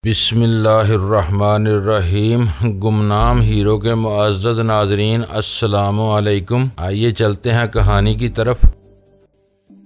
बिस्मिल्लाहिर्रहमानिर्रहीम। गुमनाम हीरो के मुअज़्ज़ज़ नाज़रीन, अस्सलामु अलैकुम। आइए चलते हैं कहानी की तरफ।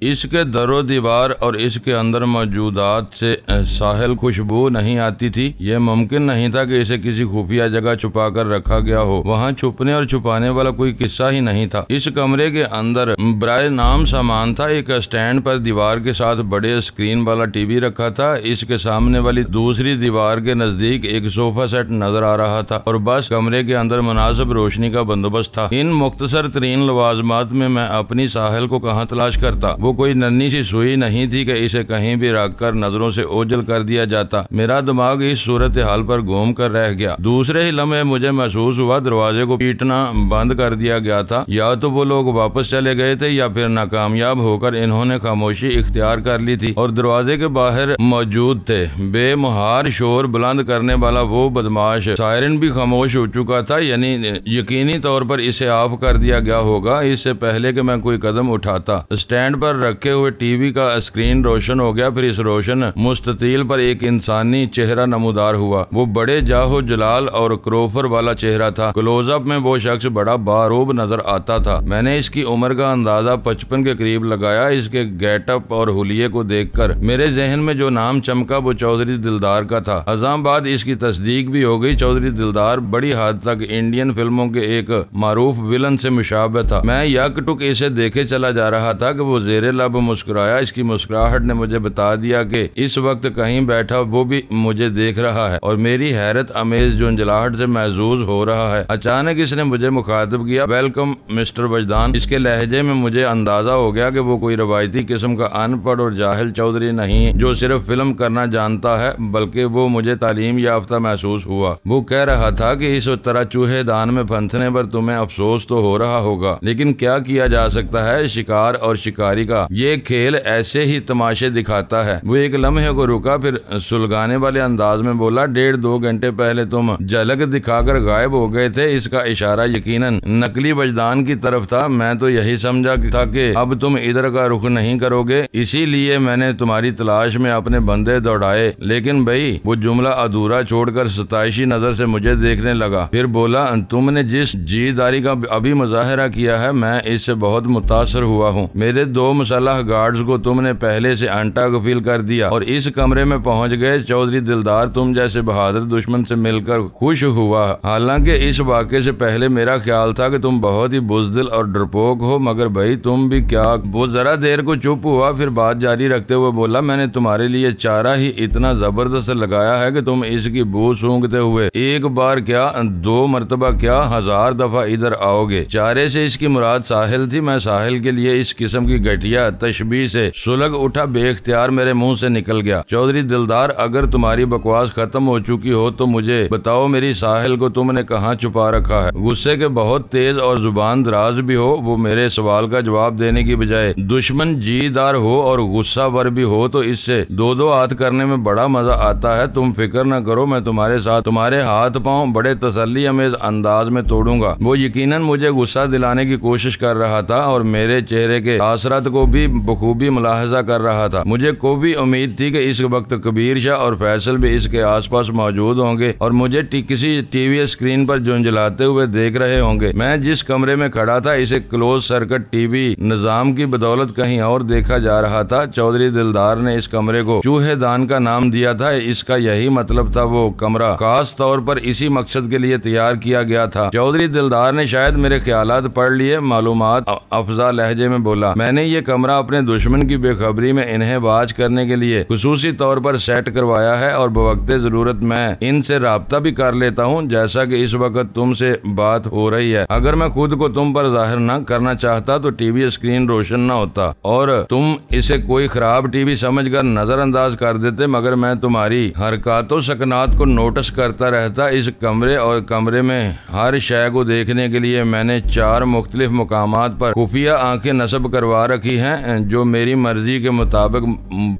इसके दरो दीवार और इसके अंदर मौजूदात से साहिल खुशबू नहीं आती थी। यह मुमकिन नहीं था कि इसे किसी खुफिया जगह छुपा कर रखा गया हो। वहाँ छुपने और छुपाने वाला कोई किस्सा ही नहीं था। इस कमरे के अंदर बराए नाम सामान था। एक स्टैंड पर दीवार के साथ बड़े स्क्रीन वाला टीवी रखा था। इसके सामने वाली दूसरी दीवार के नजदीक एक सोफा सेट नजर आ रहा था और बस कमरे के अंदर मुनासिब रोशनी का बंदोबस्त था। इन मुख्तसर तरीन लवाजमात में मैं अपनी साहिल को कहाँ तलाश करता। वो कोई नन्ही सी सुई नहीं थी कि इसे कहीं भी रखकर नजरों से ओझल कर दिया जाता। मेरा दिमाग इस सूरत हाल पर घूम कर रह गया। दूसरे ही लम्हे मुझे महसूस हुआ दरवाजे को पीटना बंद कर दिया गया था। या तो वो लोग वापस चले गए थे या फिर नाकामयाब होकर इन्होंने खामोशी इख्तियार कर ली थी और दरवाजे के बाहर मौजूद थे। बेमुहार शोर बुलंद करने वाला वो बदमाश सायरन भी खामोश हो चुका था, यानी यकीनी तौर पर इसे ऑफ कर दिया गया होगा इससे पहले कि मैं कोई कदम उठाता। स्टैंड पर रखे हुए टीवी का स्क्रीन रोशन हो गया। फिर इस रोशन मुस्ततील पर एक इंसानी चेहरा नमूदार हुआ। वो बड़े जाहो जलाल और क्रोफर वाला चेहरा था। क्लोजअप में वो शख्स बड़ा बारूब नजर आता था। मैंने इसकी उम्र का अंदाजा 55 के करीब लगाया। इसके गेटअप और हुलिये को देखकर मेरे जहन में जो नाम चमका वो चौधरी दिलदार का था। अज़ां बाद इसकी तस्दीक भी हो गई। चौधरी दिलदार बड़ी हद तक इंडियन फिल्मों के एक मारूफ विलन से मुशाबह था। मैं यकटुक इसे देखे चला जा रहा था कि वो जेरे लब मुस्कुराया। इसकी मुस्कुराहट ने मुझे बता दिया कि इस वक्त कहीं बैठा वो भी मुझे देख रहा है और मेरी हैरत अमेज झुंझलाहट से महजूज हो रहा है। अचानक इसने मुझे मुखातिब किया, वेलकम मिस्टर वजदान। इसके लहजे में मुझे अंदाजा हो गया कि वो कोई रवायती किस्म का अनपढ़ और जाहिल चौधरी नहीं जो सिर्फ फिल्म करना जानता है, बल्कि वो मुझे तालीम याफ्ता महसूस हुआ। वो कह रहा था कि इस तरह चूहे दान में फंसने पर तुम्हें अफसोस तो हो रहा होगा, लेकिन क्या किया जा सकता है। शिकार और शिकारी का ये खेल ऐसे ही तमाशे दिखाता है। वो एक लम्हे को रुका, फिर सुलगाने वाले अंदाज में बोला, 1.5-2 घंटे पहले तुम झलक दिखाकर गायब हो गए थे। इसका इशारा यकीनन नकली वजदान की तरफ था। मैं तो यही समझा था कि अब तुम इधर का रुख नहीं करोगे, इसीलिए मैंने तुम्हारी तलाश में अपने बंदे दौड़ाए। लेकिन भाई वो जुमला अधूरा छोड़कर सताइशी नजर से मुझे देखने लगा। फिर बोला, तुमने जिस जीदारी का अभी मुजाहरा किया है मैं इससे बहुत मुतासर हुआ हूँ। मेरे 2 मुसल्लह गार्ड्स को तुमने पहले से अंटा गफील कर दिया और इस कमरे में पहुंच गए। चौधरी दिलदार तुम जैसे बहादुर दुश्मन से मिलकर खुश हुआ। हालांकि इस वाक़े से पहले मेरा ख्याल था कि तुम बहुत ही बुज़दिल और डरपोक हो, मगर भाई तुम भी क्या। वो जरा देर को चुप हुआ, फिर बात जारी रखते हुए बोला, मैंने तुम्हारे लिए चारा ही इतना जबरदस्त लगाया है कि तुम इसकी बू सूंघते हुए एक बार क्या 2 मरतबा क्या 1000 दफा इधर आओगे। चारे से इसकी मुराद साहिल थी। मैं साहिल के लिए इस किस्म की घटिया तशबीह से सुलग उठा बेख्तियार मेरे मुंह से निकल गया। चौधरी दिलदार, अगर तुम्हारी बकवास खत्म हो चुकी हो तो मुझे बताओ, मेरी साहिल को तुमने कहाँ छुपा रखा है। गुस्से के बहुत तेज और जुबान दराज भी हो। वो मेरे सवाल का जवाब देने की बजाय दुश्मन जीदार हो और गुस्सा वर भी हो तो इससे 2-2 हाथ करने में बड़ा मजा आता है। तुम फिक्र न करो, मैं तुम्हारे साथ तुम्हारे हाथ पांव बड़े तसल्ली अमेज अंदाज में तोड़ूंगा। वो यकीनन मुझे गुस्सा दिलाने की कोशिश कर रहा था और मेरे चेहरे के तासरात को भी बखूबी मुलाहजा कर रहा था। मुझे को भी उम्मीद थी कि इस वक्त कबीर शाह और फैसल भी इसके आसपास मौजूद होंगे और मुझे किसी टीवी स्क्रीन पर झुंझलाते हुए देख रहे होंगे। मैं जिस कमरे में खड़ा था इसे क्लोज सर्किट टीवी निजाम की बदौलत कहीं और देखा जा रहा था। चौधरी दिलदार ने इस कमरे को चूहेदान का नाम दिया था। इसका यही मतलब था। वो कमरा खास तौर पर इसी मकसद के लिए तैयार किया गया था। चौधरी दिलदार ने शायद मेरे ख्यालात पढ़ लिए। मालूमात अफजा लहजे में बोला, मैंने ये कमरा अपने दुश्मन की बेखबरी में इन्हें वाच करने के लिए खुसूसी तौर पर सेट करवाया है और बवक्ते जरूरत मैं इनसे राब्ता भी कर लेता हूँ, जैसा कि इस वक्त तुमसे बात हो रही है। अगर मैं खुद को तुम पर जाहिर न करना चाहता तो टीवी स्क्रीन रोशन न होता और तुम इसे कोई खराब टीवी समझकर नजरअंदाज कर देते, मगर मैं तुम्हारी हरकतों सकनात को नोटिस करता रहता। इस कमरे और कमरे में हर शय को देखने के लिए मैंने 4 मुख्तलिफ मुकामात पर खुफिया आंखें नस्ब करवा रखी हैं जो मेरी मर्जी के मुताबिक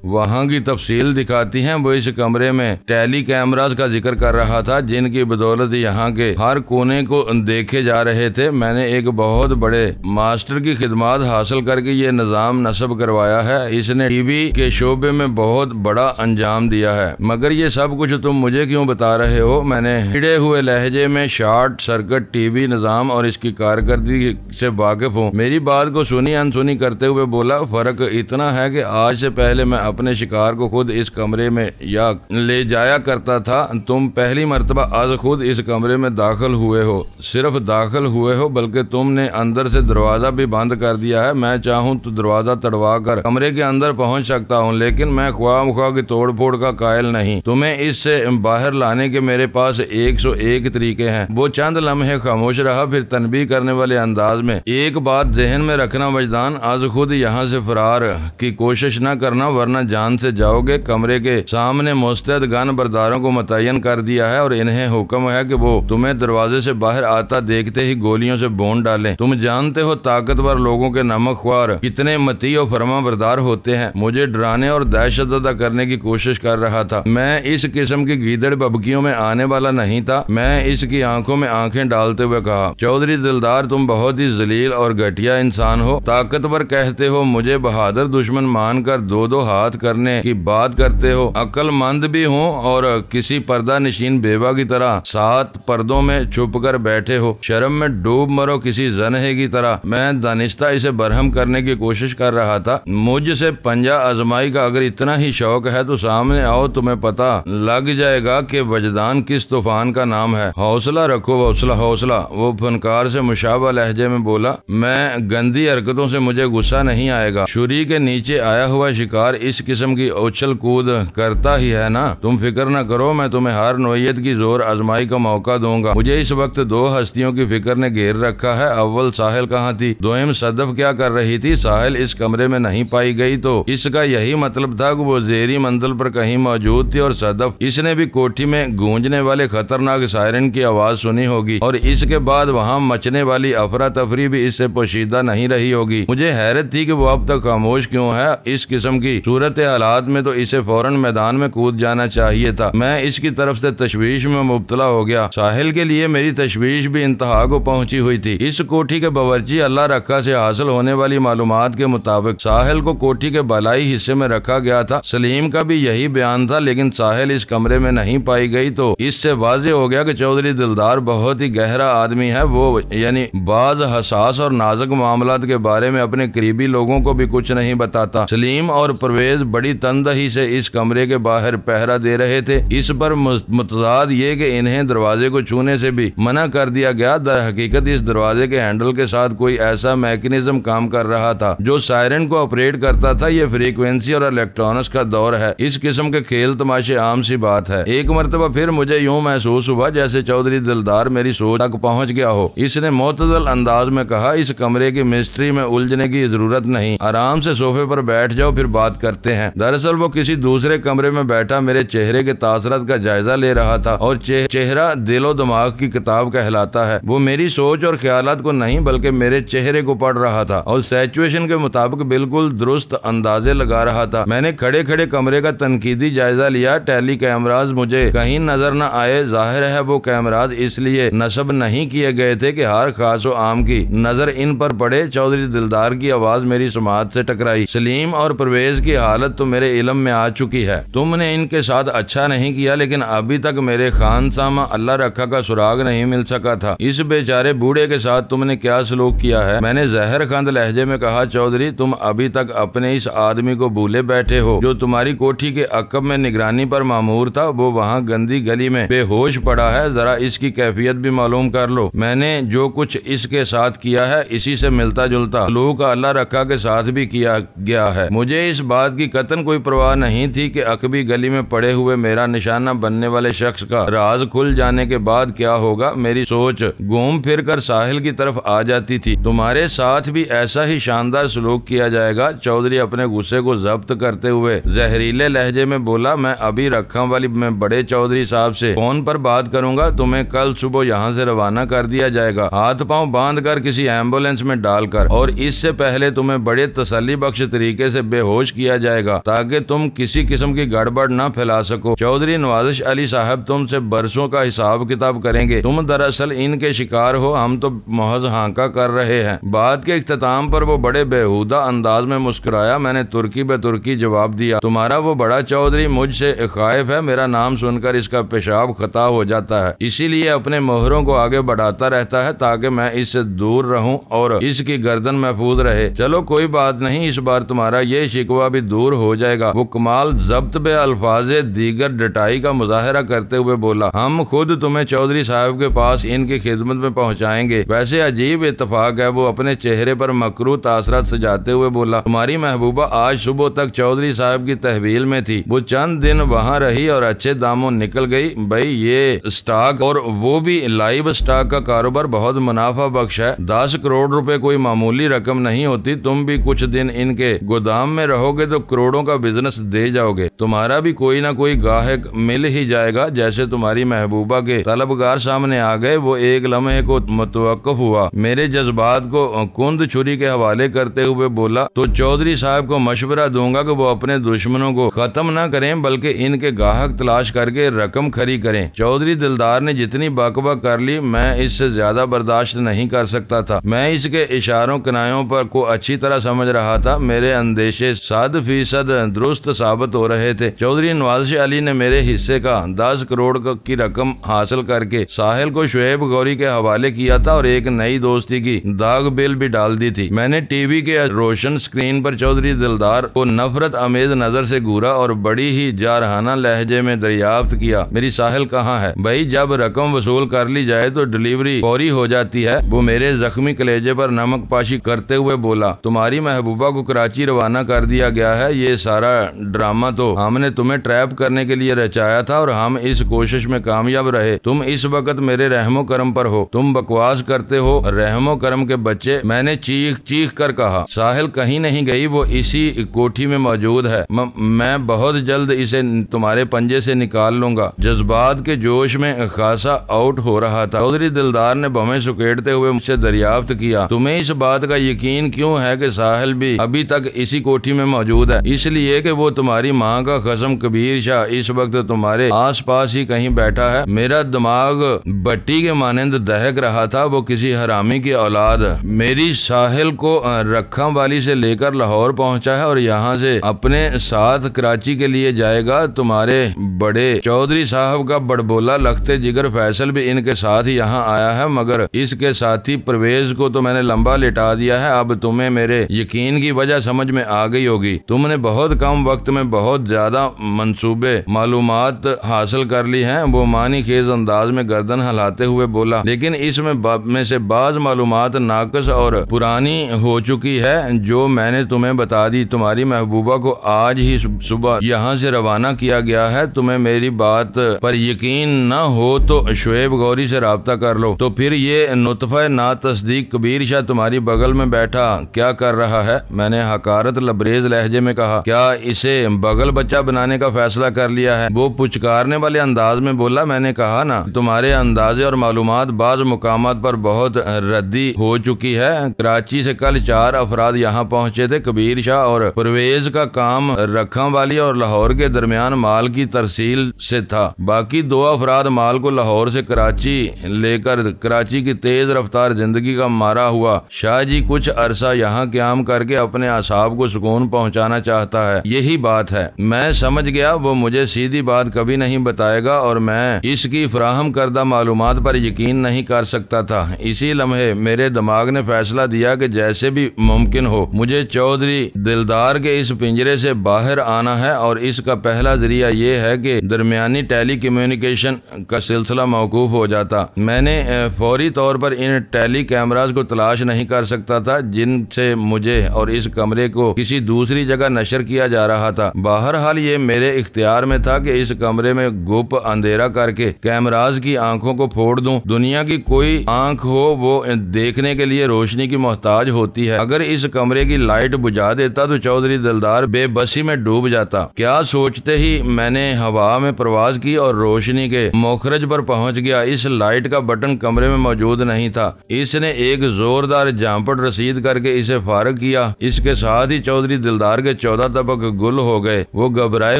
वहाँ की तफसील दिखाती हैं। वो इस कमरे में टेली कैमरास का जिक्र कर रहा था जिनकी बदौलत यहाँ के हर कोने को देखे जा रहे थे। मैंने एक बहुत बड़े मास्टर की खिदमत हासिल करके ये निजाम नस्ब करवाया है। इसने टीवी के शोबे में बहुत बड़ा अंजाम दिया है। मगर ये सब कुछ तुम मुझे क्यों बता रहे हो? मैंने हिड़े हुए लहजे में शॉर्ट सर्किट टीवी निजाम और इसकी कारकर्दगी से वाकिफ हूँ। मेरी बात को सुनी अनसुनी करते हुए बोला, फर्क इतना है कि आज से पहले मैं अपने शिकार को खुद इस कमरे में या ले जाया करता था। तुम पहली मर्तबा आज खुद इस कमरे में दाखिल हुए हो। सिर्फ दाखिल हुए हो बल्कि तुमने अंदर से दरवाजा भी बंद कर दिया है। मैं चाहूँ तो दरवाजा तड़वा कर कमरे के अंदर पहुँच सकता हूँ, लेकिन मैं ख्वाह की तोड़ फोड़ का कायल नहीं। तुम्हें इससे बाहर लाने के मेरे पास 101 तरीके हैं। वो चंद लम्हे खामोश रहा, फिर तनबीह करने वाले अंदाज में, एक बात जहन में रखना वजदान, आज खुद यहाँ से फरार की कोशिश न करना वरना जान से जाओगे। कमरे के सामने मुस्तैद गन बरदारों को मुतय्यन कर दिया है और इन्हें हुक्म है कि वो तुम्हें दरवाजे से बाहर आता देखते ही गोलियों से भून डालें। तुम जानते हो ताकतवर लोगों के नमक ख्वार कितने मती और फरमा बरदार होते हैं। मुझे डराने और दहशत ज़दा करने की कोशिश कर रहा था। मैं इस किस्म की गीदड़ बबकियों में आने वाला नहीं था। मैं इसकी आंखों में आंखें डालते हुए कहा, चौधरी दिलदार, तुम बहुत ही जलील और घटिया इंसान हो। ताकतवर कहते हो, मुझे बहादुर दुश्मन मानकर दो दो हाथ करने की बात करते हो। अक्लमंद भी हो और किसी पर्दा नशीन बेवा की तरह 7 पर्दों में छुप कर बैठे हो। शर्म में डूब मरो किसी जन्हे की तरह। मैं दानिस्ता इसे बरहम करने की कोशिश कर रहा था। मुझसे पंजा आजमाई का अगर इतना ही शौक है तो सामने आओ, तुम्हें पता लग जाएगा कि वजदान किस तूफान का नाम है। हौसला रखो, हौसला हौसला। वो फनकार से मुशाबा लहजे में बोला, मैं गंदी हरकतों से मुझे गुस्सा नहीं आएगा। छुरी के नीचे आया हुआ शिकार इस किस्म की उछल कूद करता ही है ना। तुम फिक्र न करो, मैं तुम्हें हर नोयत की जोर आजमाई का मौका दूंगा। मुझे इस वक्त 2 हस्तियों की फिक्र ने घेर रखा है। अव्वल साहिल कहाँ थी, दोयम सदफ क्या कर रही थी। साहिल इस कमरे में नहीं पाई गई तो इसका यही मतलब था कि वो जेरी मंजिल पर कहीं मौजूद थी और सदफ, इसने भी कोठी में गूंजने वाले खतरनाक सायरन की आवाज सुनी होगी और इसके बाद वहाँ मचने वाली अफरा तफरी भी इससे पोशीदा नहीं रही होगी। मुझे हैरत थी कि वो अब तक खामोश क्यों है। इस किस्म की सूरत हालात में तो इसे फौरन मैदान में कूद जाना चाहिए था। मैं इसकी तरफ से तशवीश में मुब्तला हो गया। साहिल के लिए मेरी तशवीश भी इंतहा को पहुंची हुई थी। इस कोठी के बावर्ची अल्लाह रखा से हासिल होने वाली मालूमात के मुताबिक साहिल को कोठी के बलाई हिस्से में रखा गया था। सलीम का भी यही बयान था, लेकिन साहिल इस कमरे में नहीं पाई गई तो इससे वाज़ेह हो गया कि चौधरी दिलदार बहुत ही गहरा आदमी है। वो यानी बाज हसास और नाजुक मामलात के बारे में अपने करीबी लोगों को भी कुछ नहीं बताता। सलीम और परवेज बड़ी तनदही से इस कमरे के बाहर पहरा दे रहे थे। इस पर मुतजाद ये कि इन्हें दरवाजे को छूने से भी मना कर दिया गया। दर हकीकत इस दरवाजे के हैंडल के साथ कोई ऐसा मैकेनिज्म काम कर रहा था जो सायरन को ऑपरेट करता था। ये फ्रीक्वेंसी और इलेक्ट्रॉनिक्स का दौर है। इस किस्म के खेल तमाशे आम सी बात है। एक मरतबा फिर मुझे यूं महसूस हुआ जैसे चौधरी दिलदार मेरी सोच तक पहुंच गया हो। इसने मोतदल अंदाज में कहा, इस कमरे की मिस्ट्री में उलझने की जरूरत नहीं, आराम से सोफे पर बैठ जाओ, फिर बात करते हैं। दरअसल वो किसी दूसरे कमरे में बैठा मेरे चेहरे के तासरात का जायजा ले रहा था और चेहरा दिलो दिमाग की किताब कहलाता है। वो मेरी सोच और ख्यालात को नहीं बल्कि मेरे चेहरे को पढ़ रहा था और सिचुएशन के मुताबिक बिल्कुल दुरुस्त अंदाजे लगा रहा था। मैंने खड़े खड़े कमरे का तनकीदी जायजा लिया। टेली कैमराज मुझे कहीं नजर न आए। जाहिर है वो कैमराज इसलिए नस्ब नहीं किए गए थे कि हर खास व आम की नजर इन पर पड़े। चौधरी दिलदार की आवाज मेरी समात से टकराई, सलीम और परवेज की हालत तो मेरे इल्म में आ चुकी है। तुमने इनके साथ अच्छा नहीं किया, लेकिन अभी तक मेरे खानसामा अल्लाह रखा का सुराग नहीं मिल सका था। इस बेचारे बूढ़े के साथ तुमने क्या सलूक किया है? मैंने जहरखंद लहजे में कहा, चौधरी तुम अभी तक अपने इस आदमी को भूले बैठे हो जो तुम्हारी कोठी के अकब में निगरानी पर मामूर था। वो वहाँ गंदी गली में बेहोश पड़ा है। जरा इसकी कैफियत भी मालूम कर लो। मैंने जो कुछ इसके साथ किया है इसी से मिलता जुलता सलूक अल्लाह रखा के साथ भी किया गया है। मुझे इस बात की कतन कोई परवाह नहीं थी कि अकबी गली में पड़े हुए मेरा निशाना बनने वाले शख्स का राज खुल जाने के बाद क्या होगा। मेरी सोच घूम फिर कर साहिल की तरफ आ जाती थी। तुम्हारे साथ भी ऐसा ही शानदार सलूक किया जाएगा। चौधरी अपने गुस्से को जब्त करते हुए जहरीले लहजे में बोला, मैं अभी रखा वाली मैं बड़े चौधरी साहब से फोन पर बात करूंगा। तुम्हें कल सुबह यहाँ से रवाना कर दिया जाएगा, हाथ पांव बांध कर किसी एम्बुलेंस में डालकर। और इससे पहले तुम तुम्हें बड़े तसल्ली बख्श तरीके से बेहोश किया जाएगा ताकि तुम किसी किस्म की गड़बड़ न फैला सको। चौधरी नवाजिश अली साहब तुमसे बरसों का हिसाब किताब करेंगे। तुम दरअसल इनके शिकार हो, हम तो महज हांका कर रहे हैं। बात के इख्तिताम पर वो बड़े बेहुदा अंदाज में मुस्कुराया। मैंने तुर्की बे तुर्की जवाब दिया, तुम्हारा वो बड़ा चौधरी मुझसे खाइफ है, मेरा नाम सुनकर इसका पेशाब खता हो जाता है, इसीलिए अपने मोहरों को आगे बढ़ाता रहता है ताकि मैं इससे दूर रहूं और इसकी गर्दन महफूज रहे। चलो कोई बात नहीं, इस बार तुम्हारा ये शिकवा भी दूर हो जाएगा। वो कमाल जब्त बे अल्फाजे दीगर डटाई का मुजाहरा करते हुए बोला, हम खुद तुम्हें चौधरी साहब के पास इनकी खिदमत में पहुंचाएंगे। वैसे अजीब इत्तेफाक है। वो अपने चेहरे पर मकरू तासरात सजाते हुए बोला, तुम्हारी महबूबा आज सुबह तक चौधरी साहब की तहवील में थी, वो चंद दिन वहाँ रही और अच्छे दामों निकल गई। भाई ये स्टॉक और वो भी लाइव स्टॉक का कारोबार बहुत मुनाफा बख्श है। 10 करोड़ रुपए कोई मामूली रकम नहीं होती। तुम भी कुछ दिन इनके गोदाम में रहोगे तो करोड़ों का बिजनेस दे जाओगे। तुम्हारा भी कोई ना कोई गाहक मिल ही जाएगा। जैसे तुम्हारी महबूबा के तलबगार सामने आ गए, वो एक लम्हे को मुतवक्किफ हुआ, मेरे जज्बात को कुंद छुरी के हवाले करते हुए बोला, तो चौधरी साहब को मशवरा दूंगा कि वो अपने दुश्मनों को खत्म न करें बल्कि इनके गाहक तलाश करके रकम खरी करें। चौधरी दिलदार ने जितनी बकबक कर ली, मैं इससे ज्यादा बर्दाश्त नहीं कर सकता था। मैं इसके इशारों कनायों पर को अच्छी तरह समझ रहा था। मेरे अंदेशे 100% दुरुस्त साबित हो रहे थे। चौधरी नवाजिश अली ने मेरे हिस्से का 10 करोड़ की रकम हासिल करके साहिल को शुएब गौरी के हवाले किया था और एक नई दोस्ती की दाग बिल भी डाल दी थी। मैंने टीवी के रोशन स्क्रीन पर चौधरी दिलदार को नफरत अमेज नजर से घूरा और बड़ी ही जारहाना लहजे में दरियाफ्त किया, मेरी साहिल कहाँ है? भाई जब रकम वसूल कर ली जाए तो डिलीवरी फौरी हो जाती है। वो मेरे जख्मी कलेजे पर नमक पाशी करते हुए बोला, तुम्हारी महबूबा को कराची रवाना कर दिया गया है। ये सारा ड्रामा तो हमने तुम्हें ट्रैप करने के लिए रचाया था और हम इस कोशिश में कामयाब रहे। तुम इस वक्त मेरे रहमो करम पर हो। तुम बकवास करते हो रहमो करम के बच्चे, मैंने चीख चीख कर कहा। साहिल कहीं नहीं गई, वो इसी कोठी में मौजूद है। मैं बहुत जल्द इसे तुम्हारे पंजे से निकाल लूंगा। जज्बात के जोश में खासा आउट हो रहा था। चौधरी दिलदार ने बमें सुकेड़ते हुए मुझसे दरियाफ्त किया, तुम्हें इस बात का यकीन क्यों है कि साहिल भी अभी तक इसी कोठी में मौजूद है? इसलिए कि वो तुम्हारी माँ का कसम कबीर शाह इस वक्त तुम्हारे आस पास ही कहीं बैठा है। मेरा दिमाग भट्टी के मानंद दहक रहा था। वो किसी हरामी की औलाद मेरी साहिल को रखा वाली से लेकर लाहौर पहुंचा है और यहाँ से अपने साथ कराची के लिए जाएगा। तुम्हारे बड़े चौधरी साहब का बड़बोला लखते जिगर फैसल भी इनके साथ ही यहाँ आया है, मगर इसके साथी परवेज को तो मैंने लंबा लिटा दिया है। अब तुम्हें मेरे यकीन की वजह समझ में आ गई होगी। तुमने बहुत कम वक्त में बहुत ज्यादा मंसूबे मालूमात हासिल कर ली हैं। वो मानी खेज अंदाज में गर्दन हिलाते हुए बोला, लेकिन इसमें में से बाज मालूमात नाकस और पुरानी हो चुकी है जो मैंने तुम्हें बता दी। तुम्हारी महबूबा को आज ही सुबह यहाँ से रवाना किया गया है। तुम्हें मेरी बात पर यकीन न हो तो शुएब गौरी से राब्ता कर लो। तो फिर ये नुतफा ना तस्दीक कबीर शाह तुम्हारी बगल में बैठा क्या कर रहा है? मैंने हकारत लबरेज लहजे में कहा, क्या इसे बगल बच्चा बनाने का फैसला कर लिया है? वो पुचकारने वाले अंदाज में बोला, मैंने कहा ना तुम्हारे अंदाजे और मालूमात बाज मुकामात पर बहुत रद्दी हो चुकी है। कराची से कल 4 अफराद यहाँ पहुँचे थे। कबीर शाह और परवेज का काम रखा वाली और लाहौर के दरमियान माल की तरसील से था। बाकी 2 अफराद माल को लाहौर से कराची लेकर कराची की तेज रफ्तार जिंदगी का मारा हुआ शाह जी कुछ अरसा यहाँ क्याम करके अपने असाब को सुकून पहुँचाना चाहता है। यही बात है। मैं समझ गया वो मुझे सीधी बात कभी नहीं बताएगा और मैं इसकी फराहम करदा मालूमात पर यकीन नहीं कर सकता था। इसी लम्हे मेरे दिमाग ने फैसला दिया कि जैसे भी मुमकिन हो मुझे चौधरी दिलदार के इस पिंजरे से बाहर आना है और इसका पहला जरिया ये है कि दरमियानी टेली कम्युनिकेशन का सिलसिला मौकूफ हो जाता। मैंने फौरी तौर पर इन टेली कैमराज को तलाश नहीं कर सकता था जिनसे मुझे और इस कमरे को किसी दूसरी जगह नशर किया जा रहा था। बहरहाल ये मेरे इख्तियार में था कि इस कमरे में गुप अंधेरा करके कैमराज की आंखों को फोड़ दूं। दुनिया की कोई आंख हो वो देखने के लिए रोशनी की मोहताज होती है। अगर इस कमरे की लाइट बुझा देता तो चौधरी दिलदार बेबसी में डूब जाता। क्या सोचते ही मैंने हवा में प्रवास की और रोशनी के मोखरज पर पहुंच गया। इस लाइट का बटन कमरे में मौजूद नहीं था। इसने एक जोरदार झांपड़ रसीद करके इसे फारग किया। इसके साथ ही चौधरी दिलदार के 14 तबक गुल हो गए। वो घबराए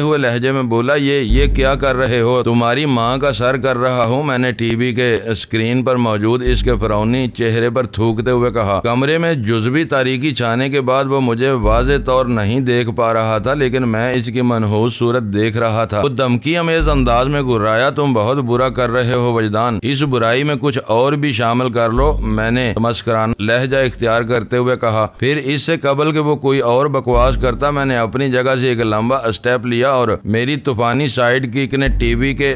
हुए लहजे में बोला, ये क्या कर रहे हो? तुम्हारी माँ का सर कर रहा हूँ, मैंने टीवी के स्क्रीन पर मौजूद इसके फिरौनी चेहरे पर थूकते हुए कहा। कमरे में जुज़वी तारीकी छाने के बाद वो मुझे वाज़े तौर नहीं देख पा रहा था, लेकिन मैं इसकी मनहूस सूरत देख रहा था। वो धमकी अमेज अंदाज में गुर्राया, तुम बहुत बुरा कर रहे हो वजदान, इस बुराई में कुछ और भी शामिल कर लो, मैंने मस्कराना लहजा इख्तियार करते हुए कहा। फिर इससे कबल के वो कोई और बकवास करता, मैंने अपनी जगह से एक लंबा स्टेप लिया और मेरी तूफानी साइड किक ने टीवी के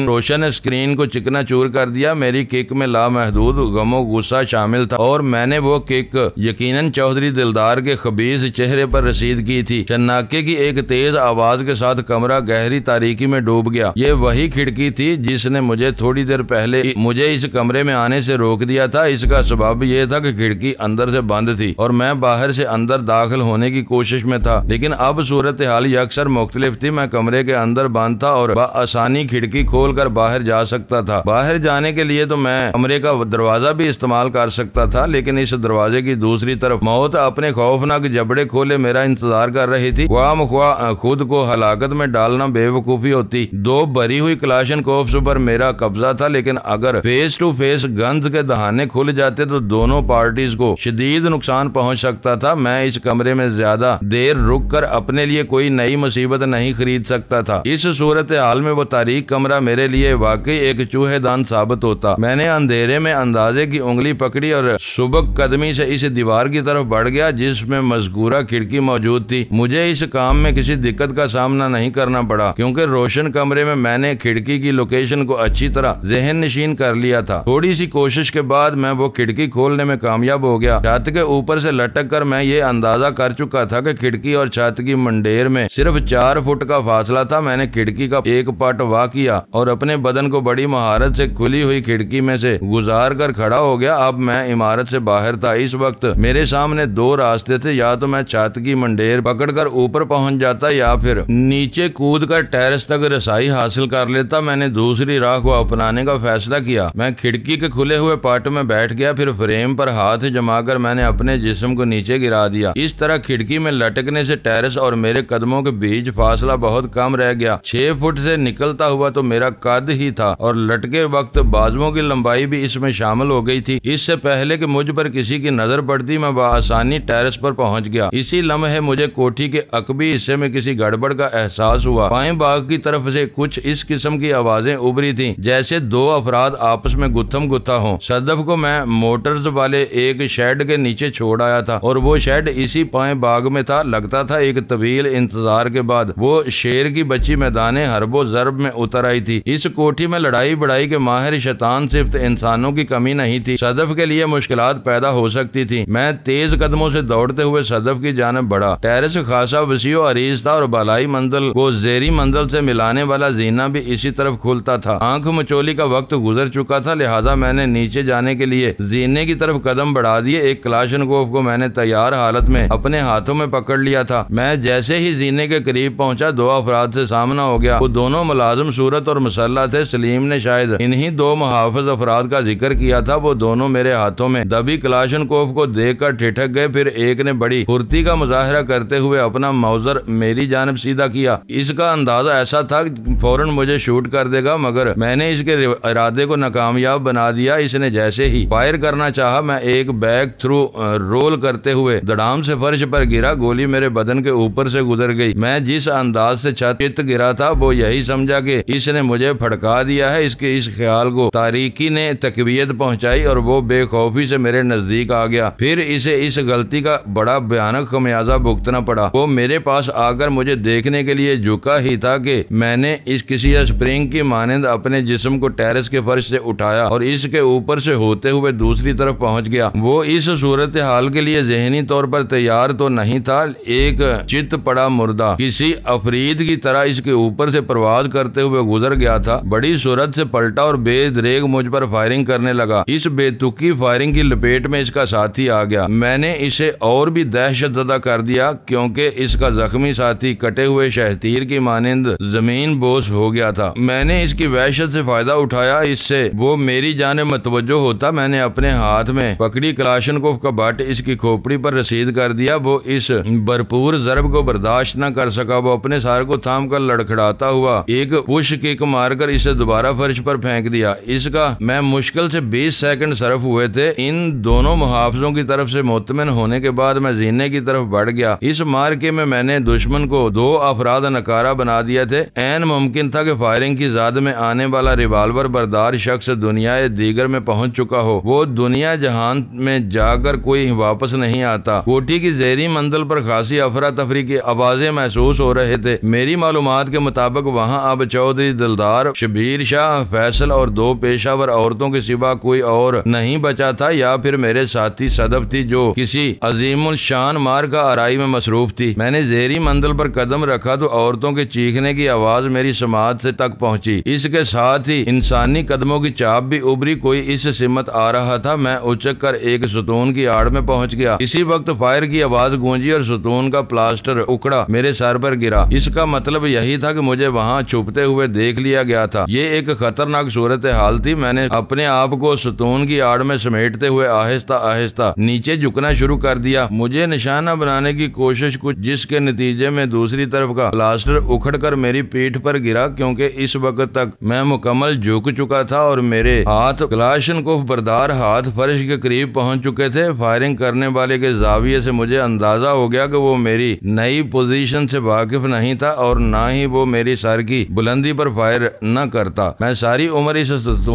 रोशन स्क्रीन को चिकना चूर कर दिया। मेरी किक में लामहदूद गमो गुस्सा शामिल था और मैंने वो किक यकीनन चौधरी दिलदार के खबीस चेहरे पर रसीद की थी। शन्नाके की एक तेज आवाज के साथ कमरा गहरी तारीकी में डूब गया। ये वही खिड़की थी जिसने मुझे थोड़ी देर पहले मुझे इस कमरे में आने से रोक दिया था। इसका सबब यह था कि खिड़की अंदर से बंद थी और मैं बाहर से अंदर दाखिल होने की कोशिश में था, लेकिन अब सूरत हाल अक्सर मुख्तलिफ थी। मैं कमरे के अंदर बंद था और आसानी खिड़की खोलकर बाहर जा सकता था। बाहर जाने के लिए तो मैं कमरे का दरवाजा भी इस्तेमाल कर सकता था, लेकिन इस दरवाजे की दूसरी तरफ मौत अपने खौफनाक जबड़े खोले मेरा इंतजार कर रही थी। ख्वाह खुद को हलाकत में डालना बेवकूफी होती। 2 भरी हुई क्लाशनकोफ्स पर मेरा कब्जा था, लेकिन अगर फेस टू फेस गन्स के दहाने खुल जाते तो दोनों पार्टीज को शदीद नुकसान पहुंच सकता था। मैं इस कमरे में ज्यादा देर रुक कर अपने लिए कोई नई मुसीबत नहीं खरीद सकता था। इस सूरत हाल में वो तारीक कमरा मेरे लिए वाकई एक चूहेदान साबित होता। मैंने अंधेरे में अंदाजे की उंगली पकड़ी और सुबक कदमी से इस दीवार की तरफ बढ़ गया जिसमें मज़कूरा खिड़की मौजूद थी। मुझे इस काम में किसी दिक्कत का सामना नहीं करना पड़ा, क्योंकि रोशन कमरे में मैंने खिड़की की लोकेशन को अच्छी तरह ज़हन नशीन कर लिया था। थोड़ी सी कोशिश के बाद मैं वो खिड़की खोलने में कामयाब हो गया। छत के ऊपर से लटक कर मैं ये अंदाजा कर चुका था कि खिड़की और छत की मंडेर में सिर्फ 4 फुट का फासला था। मैंने खिड़की का एक पट वाह किया और अपने बदन को बड़ी महारत से खुली हुई खिड़की में से गुजार कर खड़ा हो गया। अब मैं इमारत से बाहर था। इस वक्त मेरे सामने 2 रास्ते थे, या तो मैं छत की मंडेर पकड़कर ऊपर पहुंच जाता या फिर नीचे कूद कर टेरेस तक रसाई हासिल कर लेता। मैंने दूसरी राह को अपनाने का फैसला किया। मैं खिड़की के खुले हुए पार्ट में बैठ गया, फिर फ्रेम पर हाथ जमाकर मैंने अपने जिस्म को नीचे गिरा दिया। इस तरह खिड़की में लटकने से टेरेस और मेरे कदमों के बीच फासला बहुत कम रह गया। 6 फुट से निकलता हुआ तो मेरा कद ही था और लटके वक्त बाजुओं की लंबाई भी इसमें शामिल हो गई थी। इससे पहले कि मुझ पर किसी की नजर पड़ती मैं आसानी टेरेस पर पहुंच गया। इसी लम्हे मुझे कोठी के अकबी हिस्से में किसी गड़बड़ का एहसास हुआ। बाएं बाग की तरफ से कुछ इस किस्म की आवाजें उभरी थीं, जैसे 2 अफराद आपस में गुत्थम गुत्था हों। सदफ को मैं मोटर्स वाले एक शेड के नीचे छोड़ आया था और वो शेड इसी बाएं बाग में था। लगता था एक तवील इंतजार के बाद वो शेर की बच्ची मैदाने हरबो जरब में उतर आई थी। इस कोठी में लड़ाई बड़ाई के माहिर शैतान सिर्फ इंसानों की कमी नहीं थी। सदफ के लिए मुश्किलात पैदा हो सकती थी। मैं तेज कदमों से दौड़ते हुए सदफ की जानिब बढ़ा। टेरेस खासा वसीओ अरीज था और बालाई मंजिल को जेरी मंजिल से मिलाने वाला जीना भी इसी तरफ खुलता था। आंख मचोली का वक्त गुजर चुका था, लिहाजा मैंने नीचे जाने के लिए जीने की तरफ कदम बढ़ा दिए। एक क्लाशनकोफ को मैंने तैयार हालत में अपने हाथों में पकड़ लिया था। मैं जैसे ही जीने के करीब पहुंचा 2 अफराद से सामना हो गया। वो दोनों मुलाजिम सूरत और मुसल्ला थे। सलीम ने शायद इन्हीं 2 मुहाफिज अफराद का जिक्र किया था। वो दोनों मेरे हाथों में दबी क्लाशनकोफ को देखकर ठिठक गए। फिर एक ने बड़ी फुर्ती का मुजाहरा करते हुए अपना मौजर मेरी जानिब सीधा किया। इसका अंदाजा ऐसा था कि फौरन मुझे शूट कर देगा, मगर मैंने इसके इरादे को नाकामयाब बना दिया। इसने जैसे ही फायर करना चाहा, मैं एक बैक थ्रू रोल करते हुए धड़ाम से फर्श पर गिरा। गोली मेरे बदन के ऊपर से गुजर गई। मैं जिस अंदाज से छत गिरा था वो यही समझा कि इसने मुझे फड़का दिया है। इसके इस ख्याल को तारीकी ने तकवीयत पहुंचाई और वो बेखौफी से मेरे नजदीक आ गया। फिर इसे इस गलती का बड़ा भयानक खमियाजा भुगतना पड़ा। वो मेरे पास आकर मुझे देखने के लिए झुका ही था कि मैंने इस किसी स्प्रिंग की मानंद अपने जिस्म को टेरेस के फर्श से उठाया और इसके ऊपर से होते हुए दूसरी तरफ पहुंच गया। वो इस सूरत हाल के लिए जहनी तौर पर तैयार तो नहीं था। एक चित पड़ा मुर्दा किसी अफरीद की तरह इसके ऊपर से परवाज करते हुए गुजर गया था। बड़ी सूरत से पलटा और बेदरेग मुझ पर फायरिंग करने लगा। इस बेतुकी फायरिंग की लपेट में इसका साथी आ गया। मैंने इसे और भी दहशतज़दा कर दिया, क्योंकि इसका जख्मी साथी कटे हुए शहतीर की मानंद जमीन बोस हो गया था। मैंने इसकी वहशत से फायदा उठाया। इससे वो मेरी जानिब मतवज्जो होता। मैंने अपने हाथ में पकड़ी क्लाशनकोफ का बट इसकी खोपड़ी पर रसीद कर दिया। वो इस भरपूर जरब को बर्दाश्त न कर सका। वो अपने सार को थाम कर लड़खड़ाता हुआ एक पुश किक मारकर इसे दोबारा फर्श पर फेंक दिया। इसका मैं मुश्किल से 20 सेकंड सर्फ हुए थे। इन दोनों मुहाफिजों की तरफ से मुतमिन होने के बाद मैं जीने की तरफ बढ़ गया। इस मार्के में मैंने दुश्मन को 2 अफराद नकारा बना दिया थे। ऐन मुमकिन था कि फायरिंग की जाद में आने वाला रिवाल्वर बरदार शख्स दुनिया दीगर में पहुंच चुका हो। वो दुनिया जहान में जाकर कोई वापस नहीं आता। कोठी की ज़ेरी मंजिल पर खासी अफरा तफरी की आवाजें महसूस हो रहे थे। मेरी मालूमात के मुताबिक वहाँ अब चौधरी दिलदार, शबीर शाह, फैसल और 2 पेशावर औरतों के सिवा कोई और नहीं बचा था, या फिर मेरे साथी सदफ थी जो किसी अजीमुल शान मार का आराई में मसरूफ थी। मैंने ज़ेरी मंजिल पर कदम रखा तो औरतों के चीखने की आवाज मेरी समात से तक पहुंची। इसके साथ ही इंसानी कदमों की चाप भी उभरी। कोई इस सिमत आ रहा था। मैं उचक कर एक सुतून की आड़ में पहुंच गया। इसी वक्त फायर की आवाज गूंजी और सुतून का प्लास्टर उखड़ा मेरे सर पर गिरा। इसका मतलब यही था कि मुझे वहां छुपते हुए देख लिया गया था। ये एक खतरनाक सूरत हाल थी। मैंने अपने आप को सुतून की आड़ में समेटते हुए आहिस्ता आहिस्ता नीचे झुकना शुरू कर दिया। मुझे निशाना बनाने की कोशिश कुछ, जिसके नतीजे में दूसरी तरफ का प्लास्टर उखड़कर मेरी पीठ पर गिरा। क्योंकि इस वक्त तक मैं मुकम्मल झुक चुका था और मेरे हाथ क्लाशनकोफ बरदार हाथ फर्श के करीब पहुंच चुके थे। फायरिंग करने वाले के जाविये से मुझे अंदाजा हो गया कि वो मेरी नई पोजीशन से वाकिफ नहीं था और ना ही वो मेरी सर की बुलंदी पर फायर न करता। मैं सारी उम्र इस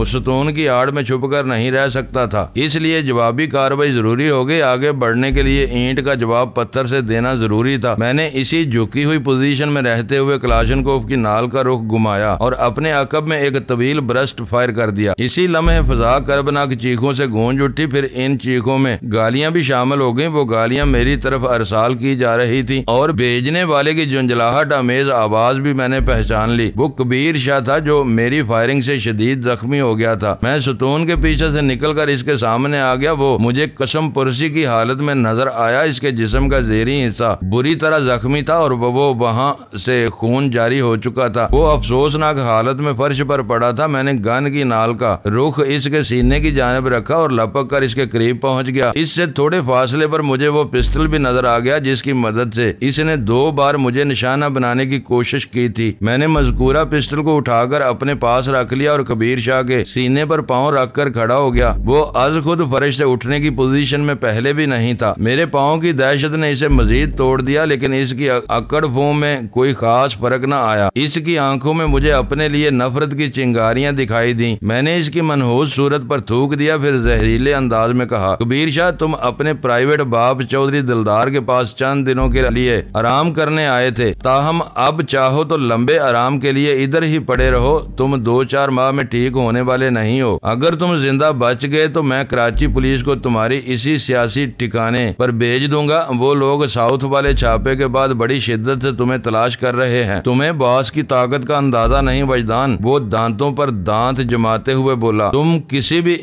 सुतून की आड़ में छुप कर नहीं रह सकता था, इसलिए जवाबी कार्रवाई जरूरी हो गई। आगे बढ़ने के लिए ईंट का जवाब पत्थर से देना जरूरी था। मैंने इसी झुकी हुई पोजीशन में रहते हुए क्लाशनकोफ की नाल का रुख घुमाया और अपने अकब में एक तवील ब्रस्ट फायर कर दिया। इसी लम्हे फजा कर्बनाक चीखों से गूंज उठी। फिर इन चीखों में गालियां भी शामिल हो गईं। वो गालियां मेरी तरफ अरसाल की जा रही थी और भेजने वाले की झुंझलाहट अमेज आवाज भी मैंने पहचान ली। वो कबीर शाह था जो मेरी फायरिंग से शदीद जख्मी हो गया था। मैं सुतून के पीछे से निकलकर इसके सामने आ गया। वो मुझे कसम पुरसी की हालत में नजर आया। इसके जिस्म का ज़ेरी हिस्सा बुरी तरह जख्मी था और वो वहां से खून जारी हो चुका था। वो अफसोसनाक हालत में फर्श पर पड़ा था। मैंने गन की नाल का रुख इसके सीने की जानिब रखा और लपक कर इसके करीब पहुंच गया। इससे थोड़े फासले पर मुझे वो पिस्टल भी नजर आ गया जिसकी मदद से इसने 2 बार मुझे निशाना बनाने की कोशिश की थी। मैंने मजकूरा पिस्टल को उठाकर अपने पास रख लिया और कबीर शाह के सीने पर पांव रखकर खड़ा हो गया। वो आज खुद फर्श से उठने की पोजीशन में पहले भी नहीं था। मेरे पांव की दहशत ने इसे मजीद तोड़ दिया, लेकिन इसकी अकड़ फूम में कोई खास फर्क न आया। इसकी आंखों में मुझे अपने लिए नफरत की चिंगारियां दिखाई दी। मैंने इसकी मनहूस सूरत पर थूक दिया, फिर जहरीले अंदाज में कहा, कबीर शाह, तुम अपने प्राइवेट बाप चौधरी दिलदार के पास चंद दिनों के लिए आराम करने आए थे। ताहम अब चाहो तो लंबे आराम के लिए इधर ही पड़े रहो। तुम 2-4 माह में ठीक होने वाले नहीं हो। अगर तुम जिंदा बच गए तो मैं कराची पुलिस को तुम्हारी इसी सियासी ठिकाने पर भेज दूंगा। वो लोग साउथ वाले छापे के बाद बड़ी शिद्दत से तुम्हें तलाश कर रहे हैं। तुम्हें बॉस की ताकत का अंदाजा नहीं वजदान। वो दांतों पर दांत जमाते हुए बोला, तुम किसी भी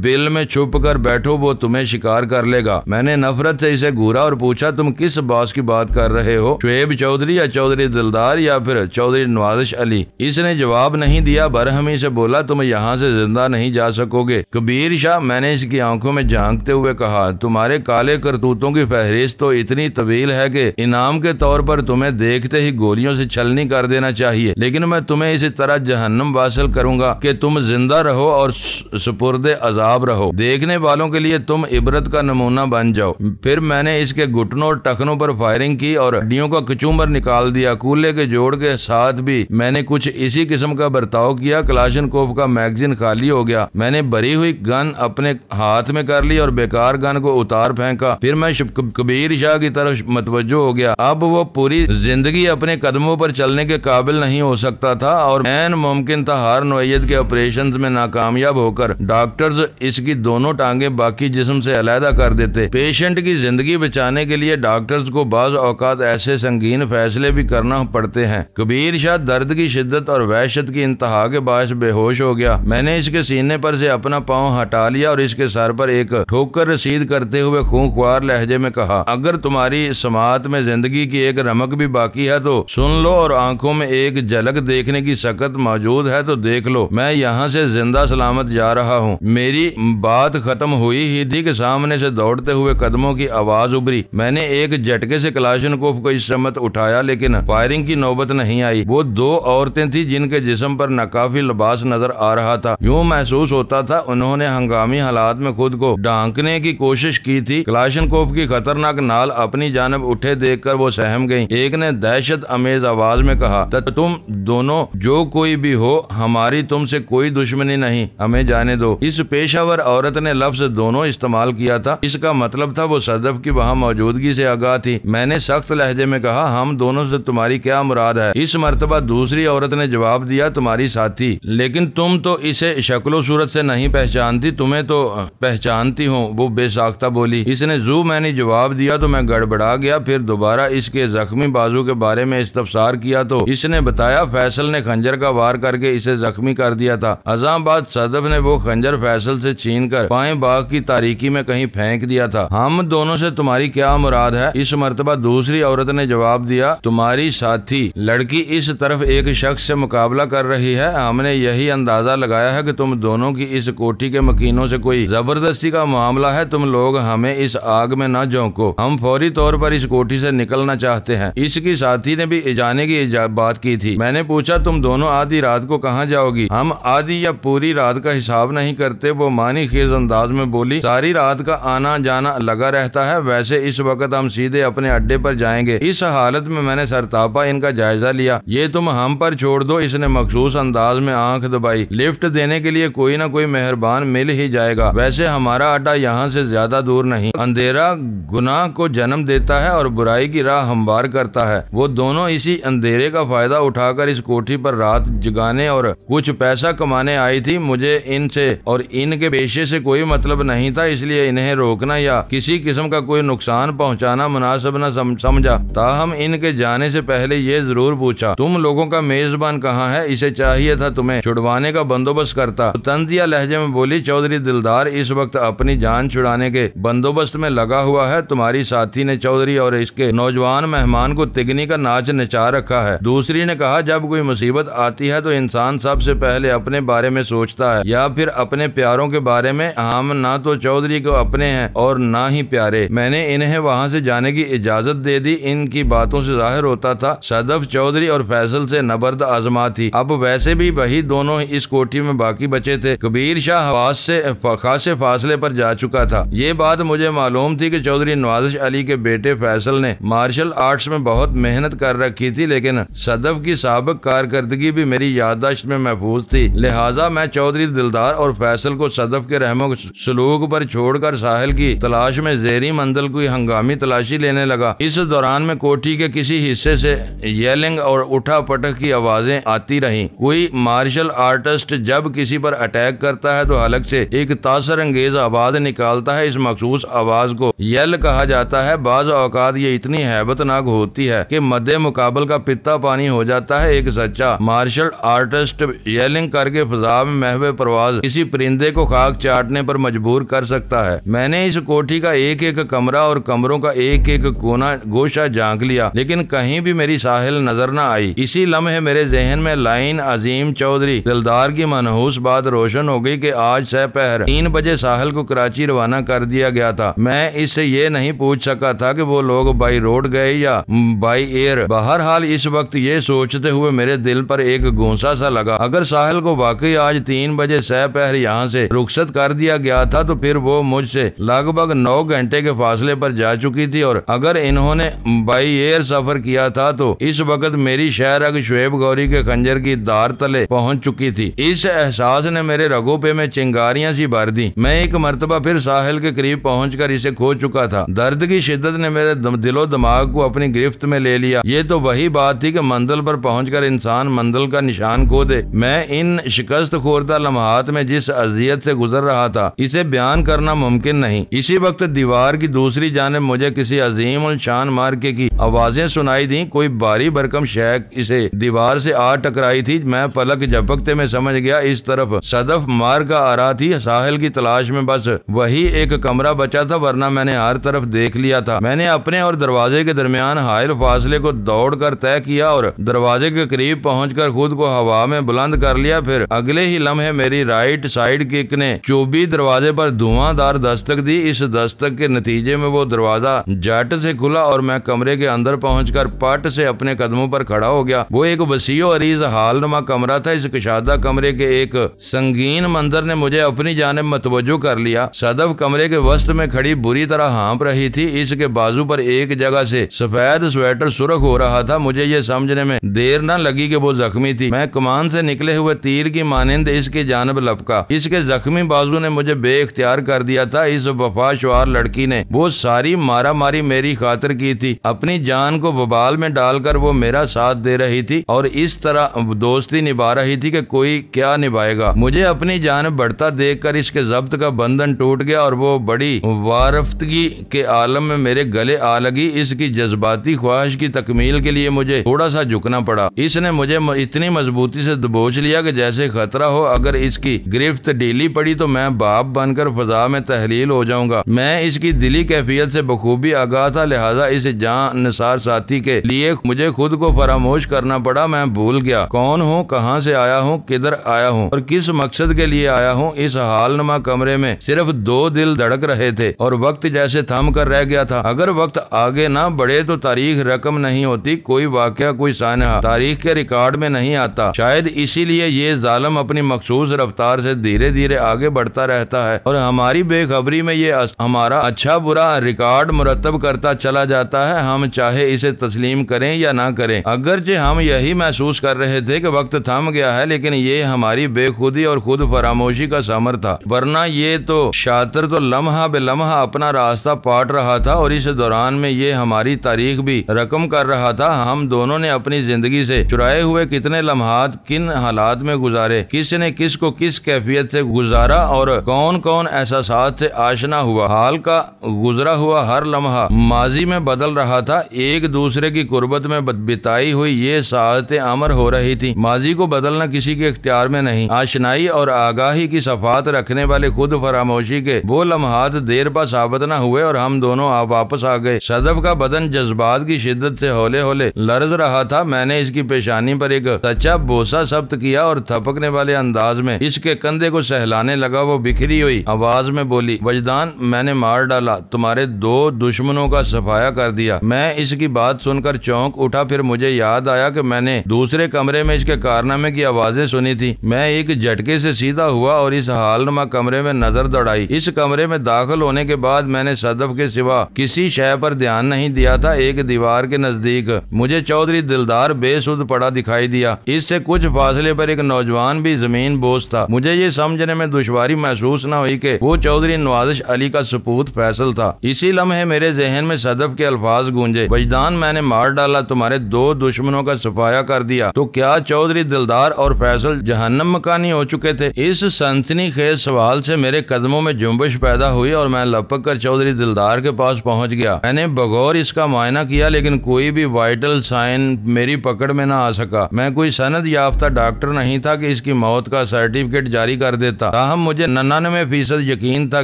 बिल में छुप कर बैठो, वो तुम्हें शिकार कर लेगा। मैंने नफरत से इसे घूरा और पूछा, तुम किस बॉस की बात कर रहे हो? शुएब चौधरी या चौधरी दिलदार या फिर चौधरी नवाजिश अली? इसने जवाब नहीं दिया। बरहमी से बोला, तुम यहाँ से जिंदा नहीं जा सकोगे। कबीर शाह, मैंने इसकी आंखों में झांकते हुए कहा, तुम्हारे काले करतूतों की फहरिस्त तो इतनी तवील है कि इनाम के तौर पर तुम्हें देखते ही गोलियों से छलनी कर देना चाहिए, लेकिन मैं तुम्हें इसी तरह जहन्नम वासिल करूंगा कि तुम जिंदा रहो और सुपुर्दे अजाब रहो। देखने वालों के लिए तुम इबरत का नमूना बन जाओ। फिर मैंने इसके घुटनों और टखनों पर फायरिंग की और हड्डियों का कचूमर निकाल दिया। कूले के जोड़ के साथ भी मैंने कुछ इसी किस्म का बर्ताव किया। क्लाशनकोफ का मैगजीन खाली हो गया। मैंने भरी हुई गन अपने हाथ में कर ली और बेकार गन को उतार फेंका। फिर मैं कबीर शाह की तरफ मतवज्जो हो गया। अब वो पूरी जिंदगी अपने कदमों पर चलने के काबिल नहीं हो सकता था और ऐन मुमकिन था हर नौयत के ऑपरेशन में नाकामयाब होकर डॉक्टर्स इसकी दोनों टांगें बाकी जिस्म से अलहदा कर देते। पेशेंट की जिंदगी बचाने के लिए डॉक्टर्स को बाज़ औकात ऐसे संगीन फैसले भी करना पड़ते हैं। कबीर शाह दर्द की शिद्दत और वहशत की इंतहा के बायस बेहोश हो गया। मैंने इसके सीने पर से अपना पांव हटा लिया और इसके सर पर एक ठोकर रसीद करते हुए खूंखार लहजे में कहा, अगर तुम्हारी समात में जिंदगी की एक रमक भी बाकी है तो सुन लो और आंखों में एक झलक देखने की सकत मौजूद है तो देख लो। मैं यहाँ से जिंदा सलामत जा रहा हूँ। मेरी बात खत्म हुई ही थी कि सामने से दौड़ते हुए कदमों की आवाज उभरी। मैंने एक झटके से कलाशनकोफ को इस समत उठाया, लेकिन फायरिंग की नौबत नहीं आई। वो दो औरतें थी जिनके जिस्म पर नकाफी लिबास नजर आ रहा था। यूं महसूस होता था उन्होंने हंगामी हालात में खुद को ढांकने की कोशिश की थी। कलाशनकोफ की खतरनाक नाल अपनी जानब उठे देखकर वो सहम गईं। एक ने दहशत अमेज आवाज में कहा, तुम दोनों जो कोई भी हो, हमारी तुमसे कोई दुश्मनी नहीं, हमें जाने दो। इस पेशावर औरत ने लफ्ज दोनों इस्तेमाल किया था। इसका मतलब था वो सदफ की वहाँ मौजूदगी से आगाह थी। मैंने सख्त लहजे में कहा, हम दोनों से तुम्हारी क्या मुराद है? इस मर्तबा दूसरी औरत ने जवाब दिया, तुम्हारी साथी। लेकिन तुम तो इसे शक्लो सूरत से नहीं पहचानती, तुम्हें तो पहचानती हूँ, वो बेसाख्ता बोली। इसने जू मैंने जवाब दिया तो मैं गड़बड़ा गया। फिर दोबारा इसके जख्मी बाजू के बारे में इस्तफसार किया तो इसने बताया फैसल ने खंजर का वार करके इसे जख्मी कर दिया था। अज़ां बाद सदफ ने वो खंजर फैसल से छीन कर बाएं बाग की तारीकी में कहीं फेंक दिया था। हम दोनों से तुम्हारी क्या मुराद है? इस मर्तबा दूसरी औरत ने जवाब दिया, तुम्हारी साथी। लड़की इस तरफ एक शख्स से मुकाबला कर रही है। हमने यही अंदाजा लगाया है कि तुम दोनों की इस कोठी के मकीनों से कोई जबरदस्ती का मामला है। तुम लोग हमें इस आग में न झोंको, हम फौरी तौर पर इस कोठी से निकलना चाहते हैं। इसकी साथी ने भी जाने की बात की थी। मैंने पूछा, तुम दोनों आधी रात को कहाँ जाओगी? हम आधी या पूरी रात का हिसाब नहीं करते, वो मानी खेज अंदाज में बोली। सारी रात का आना जाना लगा रहता है। वैसे इस वक्त हम सीधे अपने अड्डे पर जाएंगे। इस हालत में मैंने सरतापा इनका जायजा लिया। ये तुम हम पर छोड़ दो। इसने मखसूस अंदाज में आंख दबाई। लिफ्ट देने के लिए कोई ना कोई मेहरबान मिल ही जाएगा। वैसे हमारा अड्डा यहाँ से ज्यादा दूर नहीं। अंधेरा गुनाह को जन्म देता है और बुराई की राह हमवार करता है। वो दोनों इसी अंधेरे का फायदा उठाकर इस कोठी पर रात जगाने और कुछ पैसा कमाने आई थी। मुझे इनसे और इनके पेशे से कोई मतलब नहीं था, इसलिए इन्हें रोकना या किसी किस्म का कोई नुकसान पहुंचाना मुनासिब न समझा। ताहम इनके जाने से पहले ये जरूर पूछा, तुम लोगों का मेजबान कहाँ है? इसे चाहिए था तुम्हें छुड़वाने का बंदोबस्त करता। तंजिया लहजे में बोली, चौधरी दिलदार इस वक्त अपनी जान छुड़ाने के बंदोबस्त में लगा हुआ है। तुम्हारी साथी ने चौधरी और इसके नौजवान मेहमान को तिगनी का नाच नचा रखा है। दूसरी ने कहा, जब कोई मुसीबत आती है तो इंसान सबसे पहले अपने बारे में सोचता है या फिर अपने प्यारों के बारे में। हम ना तो चौधरी को अपने हैं और ना ही प्यारे। मैंने इन्हें वहाँ से जाने की इजाजत दे दी। इनकी बातों से जाहिर होता था सदफ चौधरी और फैसल से नबर्द आजमा थी। अब वैसे भी वही दोनों इस कोठी में बाकी बचे थे। कबीर शाह हवास से खासे फासले पर जा चुका था। ये बात मुझे मालूम थी कि चौधरी नवाजिश अली के बेटे फैसल ने मार्शल आर्ट्स में बहुत मेहनत कर रखी थी, लेकिन सदफ की साबिक कारकर्दगी भी मेरी याददाश्त में महफूज थी। लिहाजा मैं चौधरी दिलदार और फैसल को सदफ के रहमो सलूक पर छोड़कर साहिल की तलाश में जेरी मंजिल की हंगामी तलाशी लेने लगा। इस दौरान में कोठी के किसी हिस्से से येलिंग और उठा पटक की आवाजें आती रहीं। कोई मार्शल आर्टिस्ट जब किसी पर अटैक करता है तो हलक से एक तासर अंगेज आवाज निकालता है। इस मखसूस आवाज को यल कहा जाता है। बाज औकात ये इतनी हैबतनाक होती है कि मद्दे मुकाबल का पित्ता पानी हो जाता है। एक सच्चा मार्शल आर्टिस्ट येलिंग करके फिजा में महवे परवाज किसी परिंदे को खाक चाटने पर मजबूर कर सकता है। मैंने इस कोठी का एक एक कमरा और कमरों का एक एक कोना गोशा झांक लिया, लेकिन कहीं भी मेरी साहिल नजर न आई। इसी लम्हे मेरे जहन में लाइन अजीम चौधरी दिलदार की मनहूस बात रोशन हो गई कि आज सहपहर 3 बजे साहिल को कराची रवाना कर दिया गया था। मैं इससे ये नहीं पूछ सका था कि वो लोग बाई रोड गए या बाई एयर। बहरहाल इस वक्त ये सोचते हुए मेरे दिल पर एक गोंसा सा लगा, अगर साहिल को वाकई आज 3 बजे सहपहर यहाँ से रुखसत कर दिया गया था तो फिर वो मुझसे लगभग 9 घंटे के फासले पर जा चुकी थी, और अगर इन्होंने बाई एयर सफर किया था तो इस वक्त मेरी शहर अग शुएब गौरी के खंजर की दार तले पहुंच चुकी थी। इस एहसास ने मेरे रगों पे में चिंगारियां सी भर दी। मैं एक मर्तबा फिर साहिल के करीब पहुंचकर इसे खो चुका था। दर्द की शिद्दत ने मेरे दिलो दिमाग को अपनी गिरफ्त में ले लिया। ये तो वही बात थी कि मंजिल पर पहुंचकर इंसान मंजिल का निशान खो दे। मैं इन शिकस्त खोरदा लम्हात में जिस अजियत से गुजर रहा था इसे बयान करना मुमकिन नहीं। इसी वक्त दीवार की दूसरी जानिब मुझे किसी अजीम उल शान मार्के की आवाजें सुनाई दी। कोई भारी भरकम शैक इसे दीवार से आ टकराई थी। मैं पलक झपकते में समझ गया इस तरफ सदफ मार का आ रहा थी। साहिल की तलाश में बस वही एक कमरा बचा था, वरना मैंने हर तरफ देख लिया था। मैंने अपने और दरवाजे के दरमियान हायल फासले को दौड़कर तय किया और दरवाजे के करीब पहुंचकर खुद को हवा में बुलंद कर लिया। फिर अगले ही लम्हे मेरी राइट साइड किक ने चौबी दरवाजे पर धुआंधार दस्तक दी। इस दस्तक के नतीजे में वो दरवाजा झट से खुला और मैं कमरे के अंदर पहुंचकर पट से अपने कदमों पर खड़ा हो गया। वो एक वसीओ अरीज हालनुमा कमरा था। इस कशादा कमरे के एक संगीन मंजर ने मुझे अपनी जानिब मतवज्जो कर लिया। सदफ कमरे के वस्त में खड़ी बुरी तरह हाँप रही थी। इसके बाजू पर एक जगह से सफेद स्वेटर सुर्ख हो रहा था। मुझे ये समझने में देर न लगी कि वो जख्मी थी। मैं कमान से निकले हुए तीर की मानिंद इसकी जानिब लपका। इसके जख्मी बाजू ने मुझे बेइख्तियार कर दिया था। इस वफाशवार लड़की ने वो सारी मारा मारी मेरी खातिर की थी। अपनी जान को बबाल में डालकर वो मेरा साथ दे रही थी और इस तरह दोस्ती निभा रही थी कि कोई क्या निभाएगा। मुझे अपनी जान बढ़ता देखकर इसके जब्त का बंधन टूट गया और वो बड़ी वारफ्तगी के आलम में मेरे गले आ लगी। इसकी जज्बाती ख्वाहिश की तकमील के लिए मुझे थोड़ा सा झुकना पड़ा। इसने मुझे इतनी मजबूती से दबोच लिया कि जैसे खतरा हो अगर इसकी गिरफ्त ढीली पड़ी तो मैं बाप बनकर फजा में तहलील हो जाऊंगा। मैं इसकी दिली कैफियत से बखूबी आगाह था, लिहाजा इस जान निसार साथी के लिए मुझे खुद को फरामोश करना पड़ा। मैं भूल गया कौन हूँ, कहाँ से आया हूँ, किधर आया हूँ और किस मकसद के लिए आया हूँ। इस हालनुमा कमरे में सिर्फ दो दिल धड़क रहे थे और वक्त जैसे थम कर रह गया था। अगर वक्त आगे ना बढ़े तो तारीख रकम नहीं होती। कोई वाकया, कोई सानहा तारीख के रिकॉर्ड में नहीं आता। शायद इसीलिए ये जालिम अपनी मखसूस रफ्तार से धीरे धीरे आगे बढ़ता रहता है और हमारी बेखबरी में ये हमारा अच्छा बुरा रिकॉर्ड मुरतब करता चला जाता है, हम चाहे इसे तस्लीम करें या ना करें। अगरचे हम यही महसूस कर रहे थे कि वक्त थम गया है, लेकिन ये हमारी बेखुदी और खुद फरामोशी का समर था। वरना ये तो शातिर तो लम्हा बे लम्हा अपना रास्ता पाट रहा था और इस दौरान में ये हमारी तारीख भी रकम कर रहा था। हम दोनों ने अपनी जिंदगी से चुराए हुए कितने लम्हात किन हालात में गुजारे, किसने किस को किस कैफियत से गुजारा और कौन कौन एहसासात से आशना हुआ। हाल का गुजरा हुआ हर लम्हा माजी में बदल रहा था। एक दूसरे की कुर्बत में बिताई हुई ये सादतें अमर हो रही थी। माजी को बदलना किसी के इख्तियार में नहीं। आशनाई और आगाही की सफात रखने वाले खुद फरामोशी के वो लम्हात देर पा साबित न हुए और हम दोनों वापस आ गए। सदफ का बदन जज्बात की शिद्दत से हौले हौले लर्ज रहा था। मैंने इसकी पेशानी पर एक सच्चा बोसा सब्त किया और थपकने वाले अंदाज में इसके कंधे को सहलाने लगा। वो बिखरी हुई आवाज में बोली, वजदान, मैंने मार डाला, तुम्हारे दो दुश्मनों का सफाया कर दिया। मैं इसकी बात सुनकर चौंक उठा। फिर मुझे याद आया कि मैंने दूसरे कमरे में इसके कारनामे की आवाजें सुनी थी। मैं एक झटके से सीधा हुआ और इस हालनुमा कमरे में नजर दौड़ाई। इस कमरे में दाखिल होने के बाद मैंने सदफ के सिवा किसी शय पर ध्यान नहीं दिया था। एक दीवार के नजदीक मुझे चौधरी दिलदार बेसुध पड़ा दिखाई दिया। इससे कुछ फासले पर एक नौजवान भी जमीन बोस था। मुझे ये समझने में दुश्वारी महसूस न हुई कि वो चौधरी नवाजिश अली का सपूत फैसल था। इसी लम्हे मेरे जहन में सदफ के अल्फाज गूंजे, वजदान, मैंने मार डाला, तुम्हारे दो दुश्मनों का सफाया कर दिया। तो क्या चौधरी दिलदार और फैसल जहन्नम मकानी हो चुके थे? इस सनसनी खेज सवाल से मेरे कदमों में जुम्बिश पैदा हुई और मैं लपक कर चौधरी दिलदार के पास पहुंच गया। मैंने बगौर इसका मुआयना किया लेकिन कोई भी वाइटल साइन मेरी पकड़ में न आ सका। मैं कोई सनद याफ्ता डॉक्टर नहीं था कि इसकी मौत का सर्टिफिकेट जारी कर देता। ताहम मुझे 99% यकीन था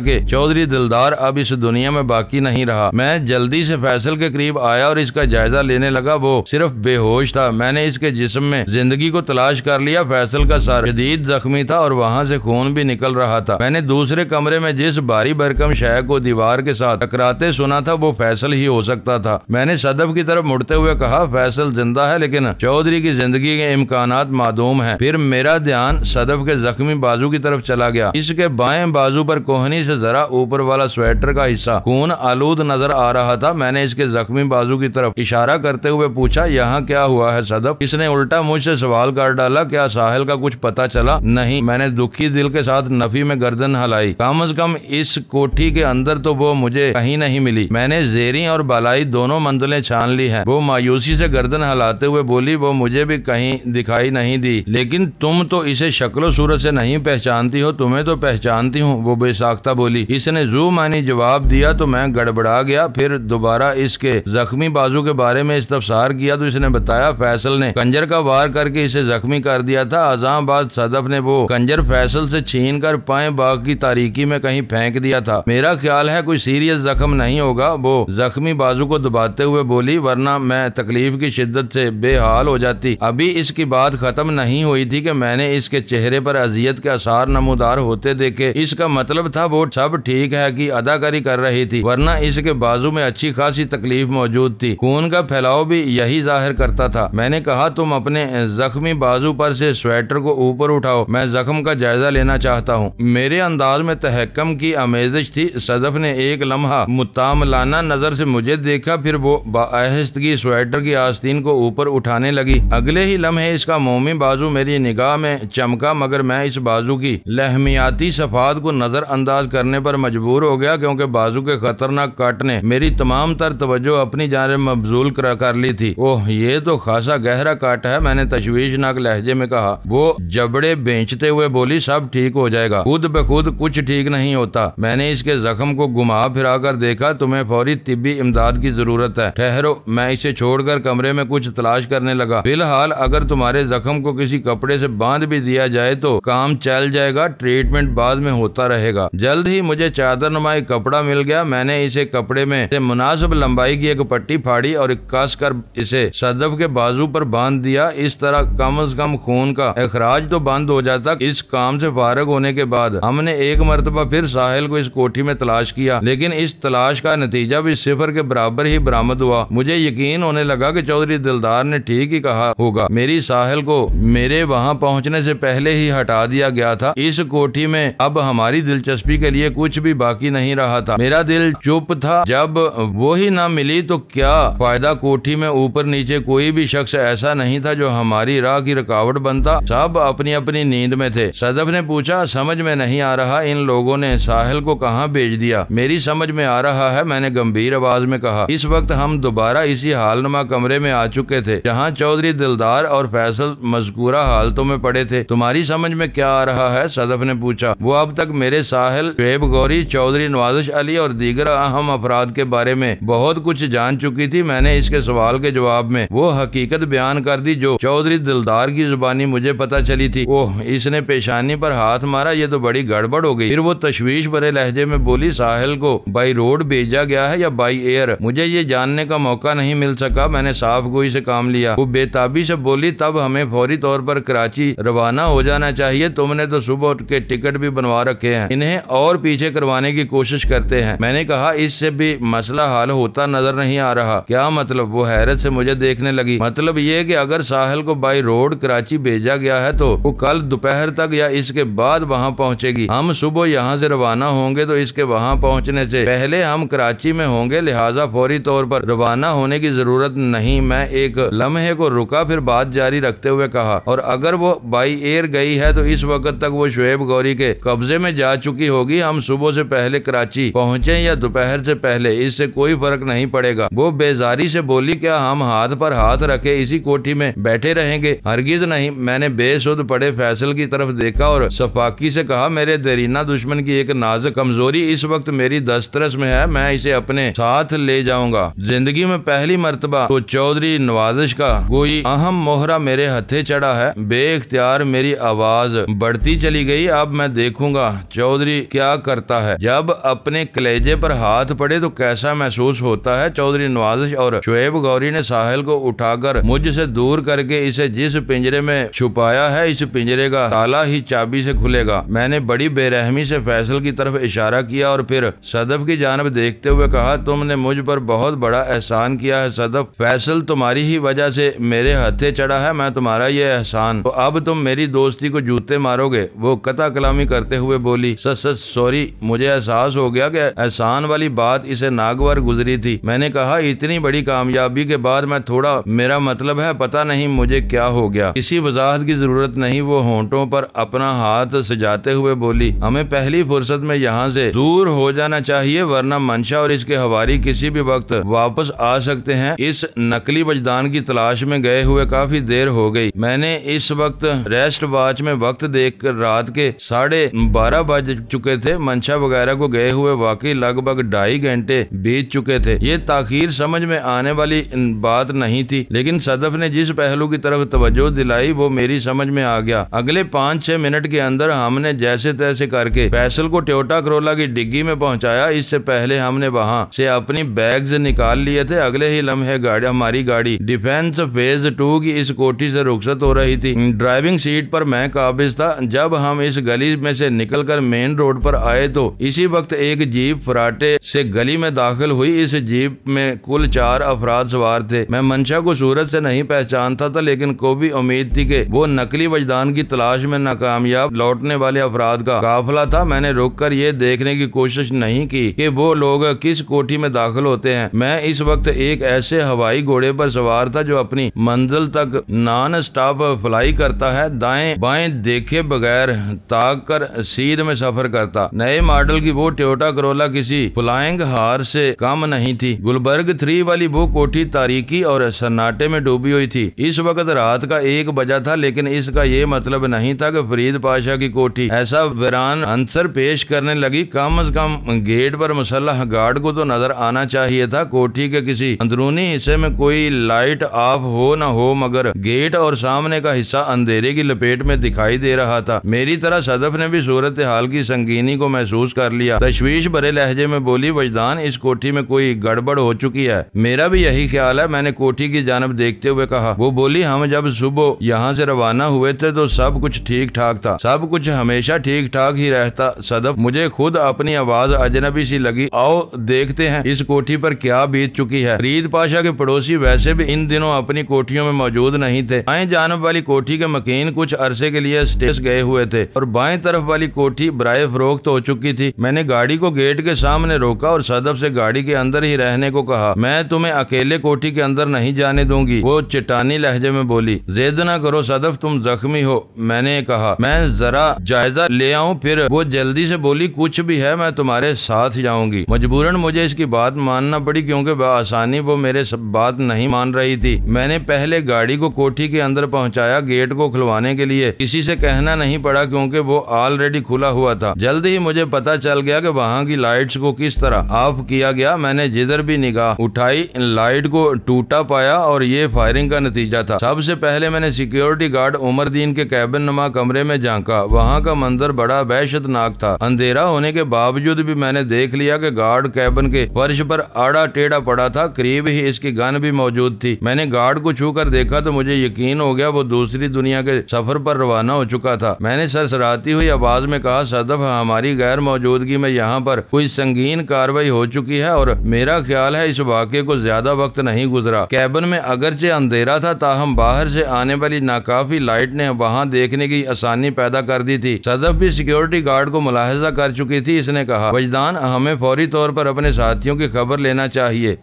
कि चौधरी दिलदार अब इस दुनिया में बाकी नहीं रहा। मैं जल्दी से फैसल के करीब आया और इसका जायजा लेने लगा। वो सिर्फ बेहोश था। मैंने इसके जिस्म में जिंदगी को तलाश कर लिया। फैसल का सर शदीद जख्मी था और वहाँ से खून भी निकल रहा था। मैंने दूसरे कमरे में जिस भारी भरकम शय को दीवार के साथ टकराते सुना था वो फैसल ही हो सकता था। मैंने सदफ की तरफ मुड़ते हुए कहा, फैसल जिंदा है लेकिन चौधरी की जिंदगी के इम्कानात मादूम है। फिर मेरा ध्यान सदफ के जख्मी बाजू की तरफ चला गया। इसके बाएं बाजू पर कोहनी से जरा ऊपर वाला स्वेटर का हिस्सा खून आलूद नजर आ रहा था। मैंने इसके जख्मी बाजू की तरफ इशारा करते हुए पूछा, यहाँ क्या हुआ है सदफ? इसने उल्टा मुझसे सवाल कर डाला, क्या साहिल का कुछ पता चला? नहीं, मैंने दुखी दिल के साथ नफी में गर्दन हिलाई। कम से कम इस कोठी के अंदर तो वो मुझे कहीं नहीं मिली। मैंने जेरी और बालाई दोनों मंजिलें छान ली हैं। वो मायूसी से गर्दन हिलाते हुए बोली, वो मुझे भी कहीं दिखाई नहीं दी। लेकिन तुम तो इसे शक्लो सूरत से नहीं पहचानती हो। तुम्हें तो पहचानती हूँ, वो बेसाख्ता बोली। इसने जू मानी जवाब दिया तो मैं गड़बड़ा गया। फिर दोबारा इसके जख्मी बाजू के बारे में इस्तफसार किया तो इसने बताया, फैसल ने कंजर का वार करके इसे जख्मी कर दिया था। अज़ां बाद सदफ ने वो कंजर फैसल से छीन कर पाए बाग की तारीकी में कहीं फेंक दिया था। मेरा ख्याल है कोई सीरियस जख्म नहीं होगा। वो जख्मी बाजू को दबाते हुए बोली, वरना मैं तकलीफ की शिद्दत से बेहाल हो जाती। अभी इसकी बात खत्म नहीं हुई थी कि मैंने इसके चेहरे पर अजियत के आसार नमूदार होते देखे। इसका मतलब था वो सब ठीक है कि अदाकारी कर रही थी, वरना इसके बाजू में अच्छी खासी तकलीफ मौजूद थी। खून का फैलाव भी यही जाहिर करता था। मैंने कहा, तुम अपने जख्मी बाजू पर से स्वेटर को ऊपर उठाओ, मैं जख्म का जायजा लेना चाहता हूँ। मेरे अंदाज में तहक्कुम की आमेज़िश थी। सदफ ने एक लम्हा मुतामलाना नजर से मुझे देखा, फिर वो आहिस्तगी स्वेटर की आस्तीन को ऊपर उठाने लगी। अगले ही लम्हे इसका मोमी बाजू मेरी निगाह में चमका, मगर मैं इस बाजू की लहमियाती सफात को नजर अंदाज करने पर मजबूर हो गया, क्योंकि बाजू के खतरनाक काट ने मेरी तमाम तर तवज्जो अपनी जानिब मबजूल कर ली थी। ओह, ये तो खासा गहरा काट है, मैंने तशवीशनाक लहजे में कहा। वो जबड़े बेचते हुए बोली, सब ठीक हो जाएगा, खुद ब खुद कुछ ठीक नहीं होता। मैंने इसके जख्म को घुमा फिरा कर देखा। तुम्हें फौरी तिब्बी इमदाद की जरूरत है। ठहरो, मैं इसे छोड़कर कमरे में कुछ तलाश करने लगा। फिलहाल अगर तुम्हारे जख्म को किसी कपड़े से बांध भी दिया जाए तो काम चल जाएगा, ट्रीटमेंट बाद में होता रहेगा। जल्द ही मुझे चादर नुमा एक कपड़ा मिल गया। मैंने इसे कपड़े में से मुनासिब लंबाई की एक पट्टी फाड़ी और कस कर इसे सदफ के बाजू पर बांध दिया। इस तरह कम से कम खून का इखराज तो बंद हो जाता। इस काम से फारग होने के बाद हमने एक मरतबा फिर साहिल को इस कोठी में तलाश किया, लेकिन इस तलाश का नतीजा भी सिफर के बराबर ही बरामद हुआ। मुझे यकीन होने लगा कि चौधरी दिलदार ने ठीक ही कहा होगा। मेरी साहिल को मेरे वहाँ पहुँचने से पहले ही हटा दिया गया था। इस कोठी में अब हमारी दिलचस्पी के लिए कुछ भी बाकी नहीं रहा था। मेरा दिल चुप था। जब वो ही ना मिली तो क्या फायदा। कोठी में ऊपर नीचे कोई भी शख्स ऐसा नहीं था जो हमारी राह की रुकावट बनता। सब अपनी अपनी नींद में थे। सदफ ने पूछा, समझ में नहीं आ रहा इन लोगों ने साहिल को कहाँ भेज दिया। मेरी समझ में आ रहा है, मैंने गंभीर आवाज में कहा। इस वक्त हम दोबारा इसी हालनुमा कमरे में आ चुके थे जहाँ चौधरी दिलदार और फैसल मजकूरा हालतों में पड़े थे। तुम्हारी समझ में क्या आ रहा है? सदफ ने पूछा। वो अब तक मेरे साहिल, शुएब गौरी, चौधरी नवाजिश अली और दीगर अहम अफराद के बारे में बहुत कुछ जान चुकी थी। मैंने इसके सवाल के जवाब में वो हकीकत बयान कर दी जो चौधरी दिलदार की जुबानी मुझे पता चली थी। ओह, इसने पेशानी पर हाथ मारा, ये तो बड़ी गड़बड़ हो गई। फिर वो तशवीश भरे लहजे में बोली, साहिल को बाई रोड भेजा गया है या बाई एयर, मुझे ये जानने का मौका नहीं मिल सका। मैंने साफ गोई से काम लिया। वो बेताबी से बोली, तब हमें फौरी तौर पर कराची रवाना हो जाना चाहिए। तुमने तो सुबह उठ के टिकट भी बनवा रखे हैं, इन्हें और पीछे करवाने की कोशिश करते हैं। मैंने कहा, इससे भी मसला हल होता नजर नहीं आ रहा। क्या मतलब? वो हैरत से मुझे देखने लगी। मतलब ये कि अगर साहिल को बाई रोड कराची भेजा गया है तो वो कल दोपहर तक या इसके बाद वहाँ पहुँचेगी। हम सुबह यहाँ से रवाना होंगे तो इसके वहाँ पहुँचने से पहले हम कराची में होंगे, लिहाजा फौरी तौर पर रवाना होने की जरूरत नहीं। मैं एक लम्हे को रुका, फिर बात जारी रखते हुए कहा, और अगर वो बाई एयर गई है तो इस वक्त तक वो शुएब गौरी के कब्जे में जा चुकी होगी। हम सुबह से पहले कराची पहुँचे या दोपहर से पहले, इससे कोई फर्क नहीं पड़ेगा। वो बेजारी से बोली, क्या हम हाथ पर हाथ रखे इसी कोठी में बैठे रहेंगे? हरगिज नहीं। मैंने बेसुध पड़े फैसल की तरफ देखा और सफाकी से कहा, मेरे देरीना दुश्मन की एक नाजुक कमजोरी इस वक्त मेरी दस्तरस में है, मैं इसे अपने साथ ले जाऊंगा। जिंदगी में पहली मर्तबा तो चौधरी नवाजिश का कोई अहम मोहरा मेरे हथे चढ़ा है। बेइख्तियार मेरी आवाज बढ़ती चली गई। अब मैं देखूंगा चौधरी क्या करता है। जब अपने कलेजे पर हाथ पड़े तो कैसा महसूस होता है। चौधरी नवाजिश और शुएब गौरी ने साहिल को उठाकर मुझसे दूर करके इसे जिस पिंजरे में छुपाया है, इस पिंजरे का ताला ही चाबी से खुलेगा। मैंने बड़ी बेरहमी से फैसल की तरफ इशारा किया और फिर सदफ की जानब देखते हुए कहा, तुमने मुझ पर बहुत बड़ा एहसान किया है सदफ। फैसल तुम्हारी ही वजह से मेरे हथे चढ़ा है, मैं तुम्हारा ये एहसान, तो अब तुम मेरी दोस्ती को जूते मारोगे। वो कता कलामी करते हुए बोली, सच सॉरी, मुझे एहसास हो गया कि एहसान वाली बात इसे नागवार गुजरी थी। मैंने कहा, इतनी बड़ी कामयाबी के बाद मैं थोड़ा, मेरा मतलब है पता नहीं मुझे क्या हो गया। किसी वजाहत की जरूरत नहीं। वो होंठों पर अपना हाथ सजाते हुए बोली, हमें पहली फुर्सत में यहाँ से दूर हो जाना चाहिए, वरना मंशा और इसके हवारी किसी भी वक्त वापस आ सकते हैं। इस नकली वजदान की तलाश में गए हुए काफी देर हो गई। मैंने इस वक्त रेस्ट वॉच में वक्त देखकर रात के 12:30 बज चुके थे। मंशा वगैरह को गए हुए वाकई लगभग 2.5 घंटे बीत चुके थे। ये ताखीर समझ में आने वाली बात नहीं थी, लेकिन सदफ ने जिस पहलू की तरफ तवज्जो दिलाई वो मेरी समझ में आ गया। अगले 5-6 मिनट के अंदर हमने जैसे तैसे करके फैसल को टोयोटा करोला की डिग्गी में पहुंचाया। इससे पहले हमने वहां से अपनी बैग्स निकाल लिए थे। अगले ही लम्हे हमारी गाड़ी डिफेंस फेज 2 की इस कोठी से रुखसत हो रही थी। ड्राइविंग सीट पर मैं काबिज था। जब हम इस गली में से निकलकर मेन रोड पर आए तो तो इसी वक्त एक जीप फराटे से गली में दाखिल हुई। इस जीप में कुल 4 अफराद सवार थे। मैं मंशा को सूरत से नहीं पहचानता था, लेकिन को भी उम्मीद थी कि वो नकली वजदान की तलाश में नाकामयाब लौटने वाले अफराद का काफिला था। मैंने रुककर ये देखने की कोशिश नहीं की कि वो लोग किस कोठी में दाखिल होते हैं। मैं इस वक्त एक ऐसे हवाई घोड़े पर सवार था जो अपनी मंजिल तक नॉन स्टॉप फ्लाई करता है, दाएं बाएं देखे बगैर ताक कर सीध में सफर करता। नए मॉडल की वो टोयोटा करोला किसी फ्लाइंग हार से कम नहीं थी। गुलबर्ग 3 वाली वो कोठी तारीकी और सन्नाटे में डूबी हुई थी। इस वक्त रात का 1 बजा था, लेकिन इसका ये मतलब नहीं था कि फरीद पाशा की कोठी ऐसा वीरान अंसर पेश करने लगी। कम से कम गेट पर मुसल्लह गार्ड को तो नजर आना चाहिए था। कोठी के किसी अंदरूनी हिस्से में कोई लाइट ऑफ हो न हो, मगर गेट और सामने का हिस्सा अंधेरे की लपेट में दिखाई दे रहा था। मेरी तरह सदफ ने भी सूरत हाल की संगीनी को महसूस कर लिया। तशवीश भरे लहजे में बोली, वजदान, इस कोठी में कोई गड़बड़ हो चुकी है। मेरा भी यही ख्याल है, मैंने कोठी की जानब देखते हुए कहा। वो बोली, हम जब सुबह यहाँ से रवाना हुए थे तो सब कुछ ठीक ठाक था। सब कुछ हमेशा ठीक ठाक ही रहता सदफ। मुझे खुद अपनी आवाज अजनबी सी लगी। आओ देखते हैं इस कोठी पर क्या बीत चुकी है। फरीद पाशा के पड़ोसी वैसे भी इन दिनों अपनी कोठियों में मौजूद नहीं थे। बाएं जानब वाली कोठी के मकीन कुछ अरसे के लिए स्टेज गए हुए थे और बाएं तरफ वाली कोठी बराए फरोख्त हो चुकी थी। मैंने गाड़ी को गेट के सामने रोका और सदफ से गाड़ी के अंदर ही रहने को कहा। मैं तुम्हें अकेले कोठी के अंदर नहीं जाने दूंगी, वो चट्टानी लहजे में बोली। जिद न करो सदफ, तुम जख्मी हो। मैंने कहा, मैं जरा जायजा ले आऊं। फिर वो जल्दी से बोली, कुछ भी है मैं तुम्हारे साथ जाऊंगी। मजबूरन मुझे इसकी बात मानना पड़ी, क्योंकि बआसानी वो मेरे बात नहीं मान रही थी। मैंने पहले गाड़ी को कोठी के अंदर पहुंचाया। गेट को खुलवाने के लिए किसी से कहना नहीं पड़ा, क्योंकि वो ऑलरेडी खुला हुआ था। जल्द ही मुझे पता चल गया कि वहाँ की लाइट्स को किस तरह ऑफ किया गया। मैंने जिधर भी निगाह उठाई लाइट को टूटा पाया और ये फायरिंग का नतीजा था। सबसे पहले मैंने सिक्योरिटी गार्ड उमरदीन के कैबिन नुमा कमरे में झांका। वहाँ का मंजर बड़ा वहशतनाक था। अंधेरा होने के बावजूद भी मैंने देख लिया कि गार्ड कैबिन के फर्श पर आड़ा टेढ़ा पड़ा था। करीब ही इसकी गन भी मौजूद थी। मैंने गार्ड को छू कर देखा तो मुझे यकीन हो गया वो दूसरी दुनिया के सफर पर रवाना हो चुका था। मैंने सरसराती हुई आवाज में कहा, सदफ, हमारी गैर मौजूदगी में यहाँ पर कोई संगीन कार्रवाई हो चुकी है और मेरा ख्याल है इस वाक़े को ज्यादा वक्त नहीं गुजरा। कैबिन में अगरचे अंधेरा था, ताहम बाहर से आने वाली नाकाफी लाइट ने वहाँ देखने की आसानी पैदा कर दी थी। सदफ भी सिक्योरिटी गार्ड को मुलाहिजा कर चुकी थी। इसने कहा, वजदान, हमें फौरी तौर पर अपने साथियों की खबर लेना चाहिए।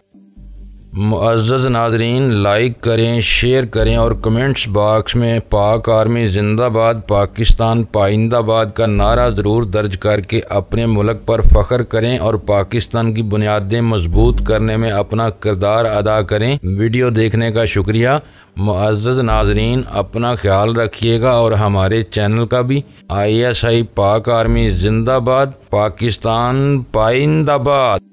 मुअज़्ज़ज़ नाज़रीन, लाइक करें, शेयर करें और कमेंट्स बॉक्स में पाक आर्मी जिंदाबाद, पाकिस्तान पाइंदाबाद का नारा ज़रूर दर्ज करके अपने मुल्क पर फ़ख्र करें और पाकिस्तान की बुनियादें मजबूत करने में अपना किरदार अदा करें। वीडियो देखने का शुक्रिया। मुअज़्ज़ज़ नाज़रीन, अपना ख्याल रखिएगा और हमारे चैनल का भी। ISI पाक आर्मी जिंदाबाद, पाकिस्तान पाइंदाबाद।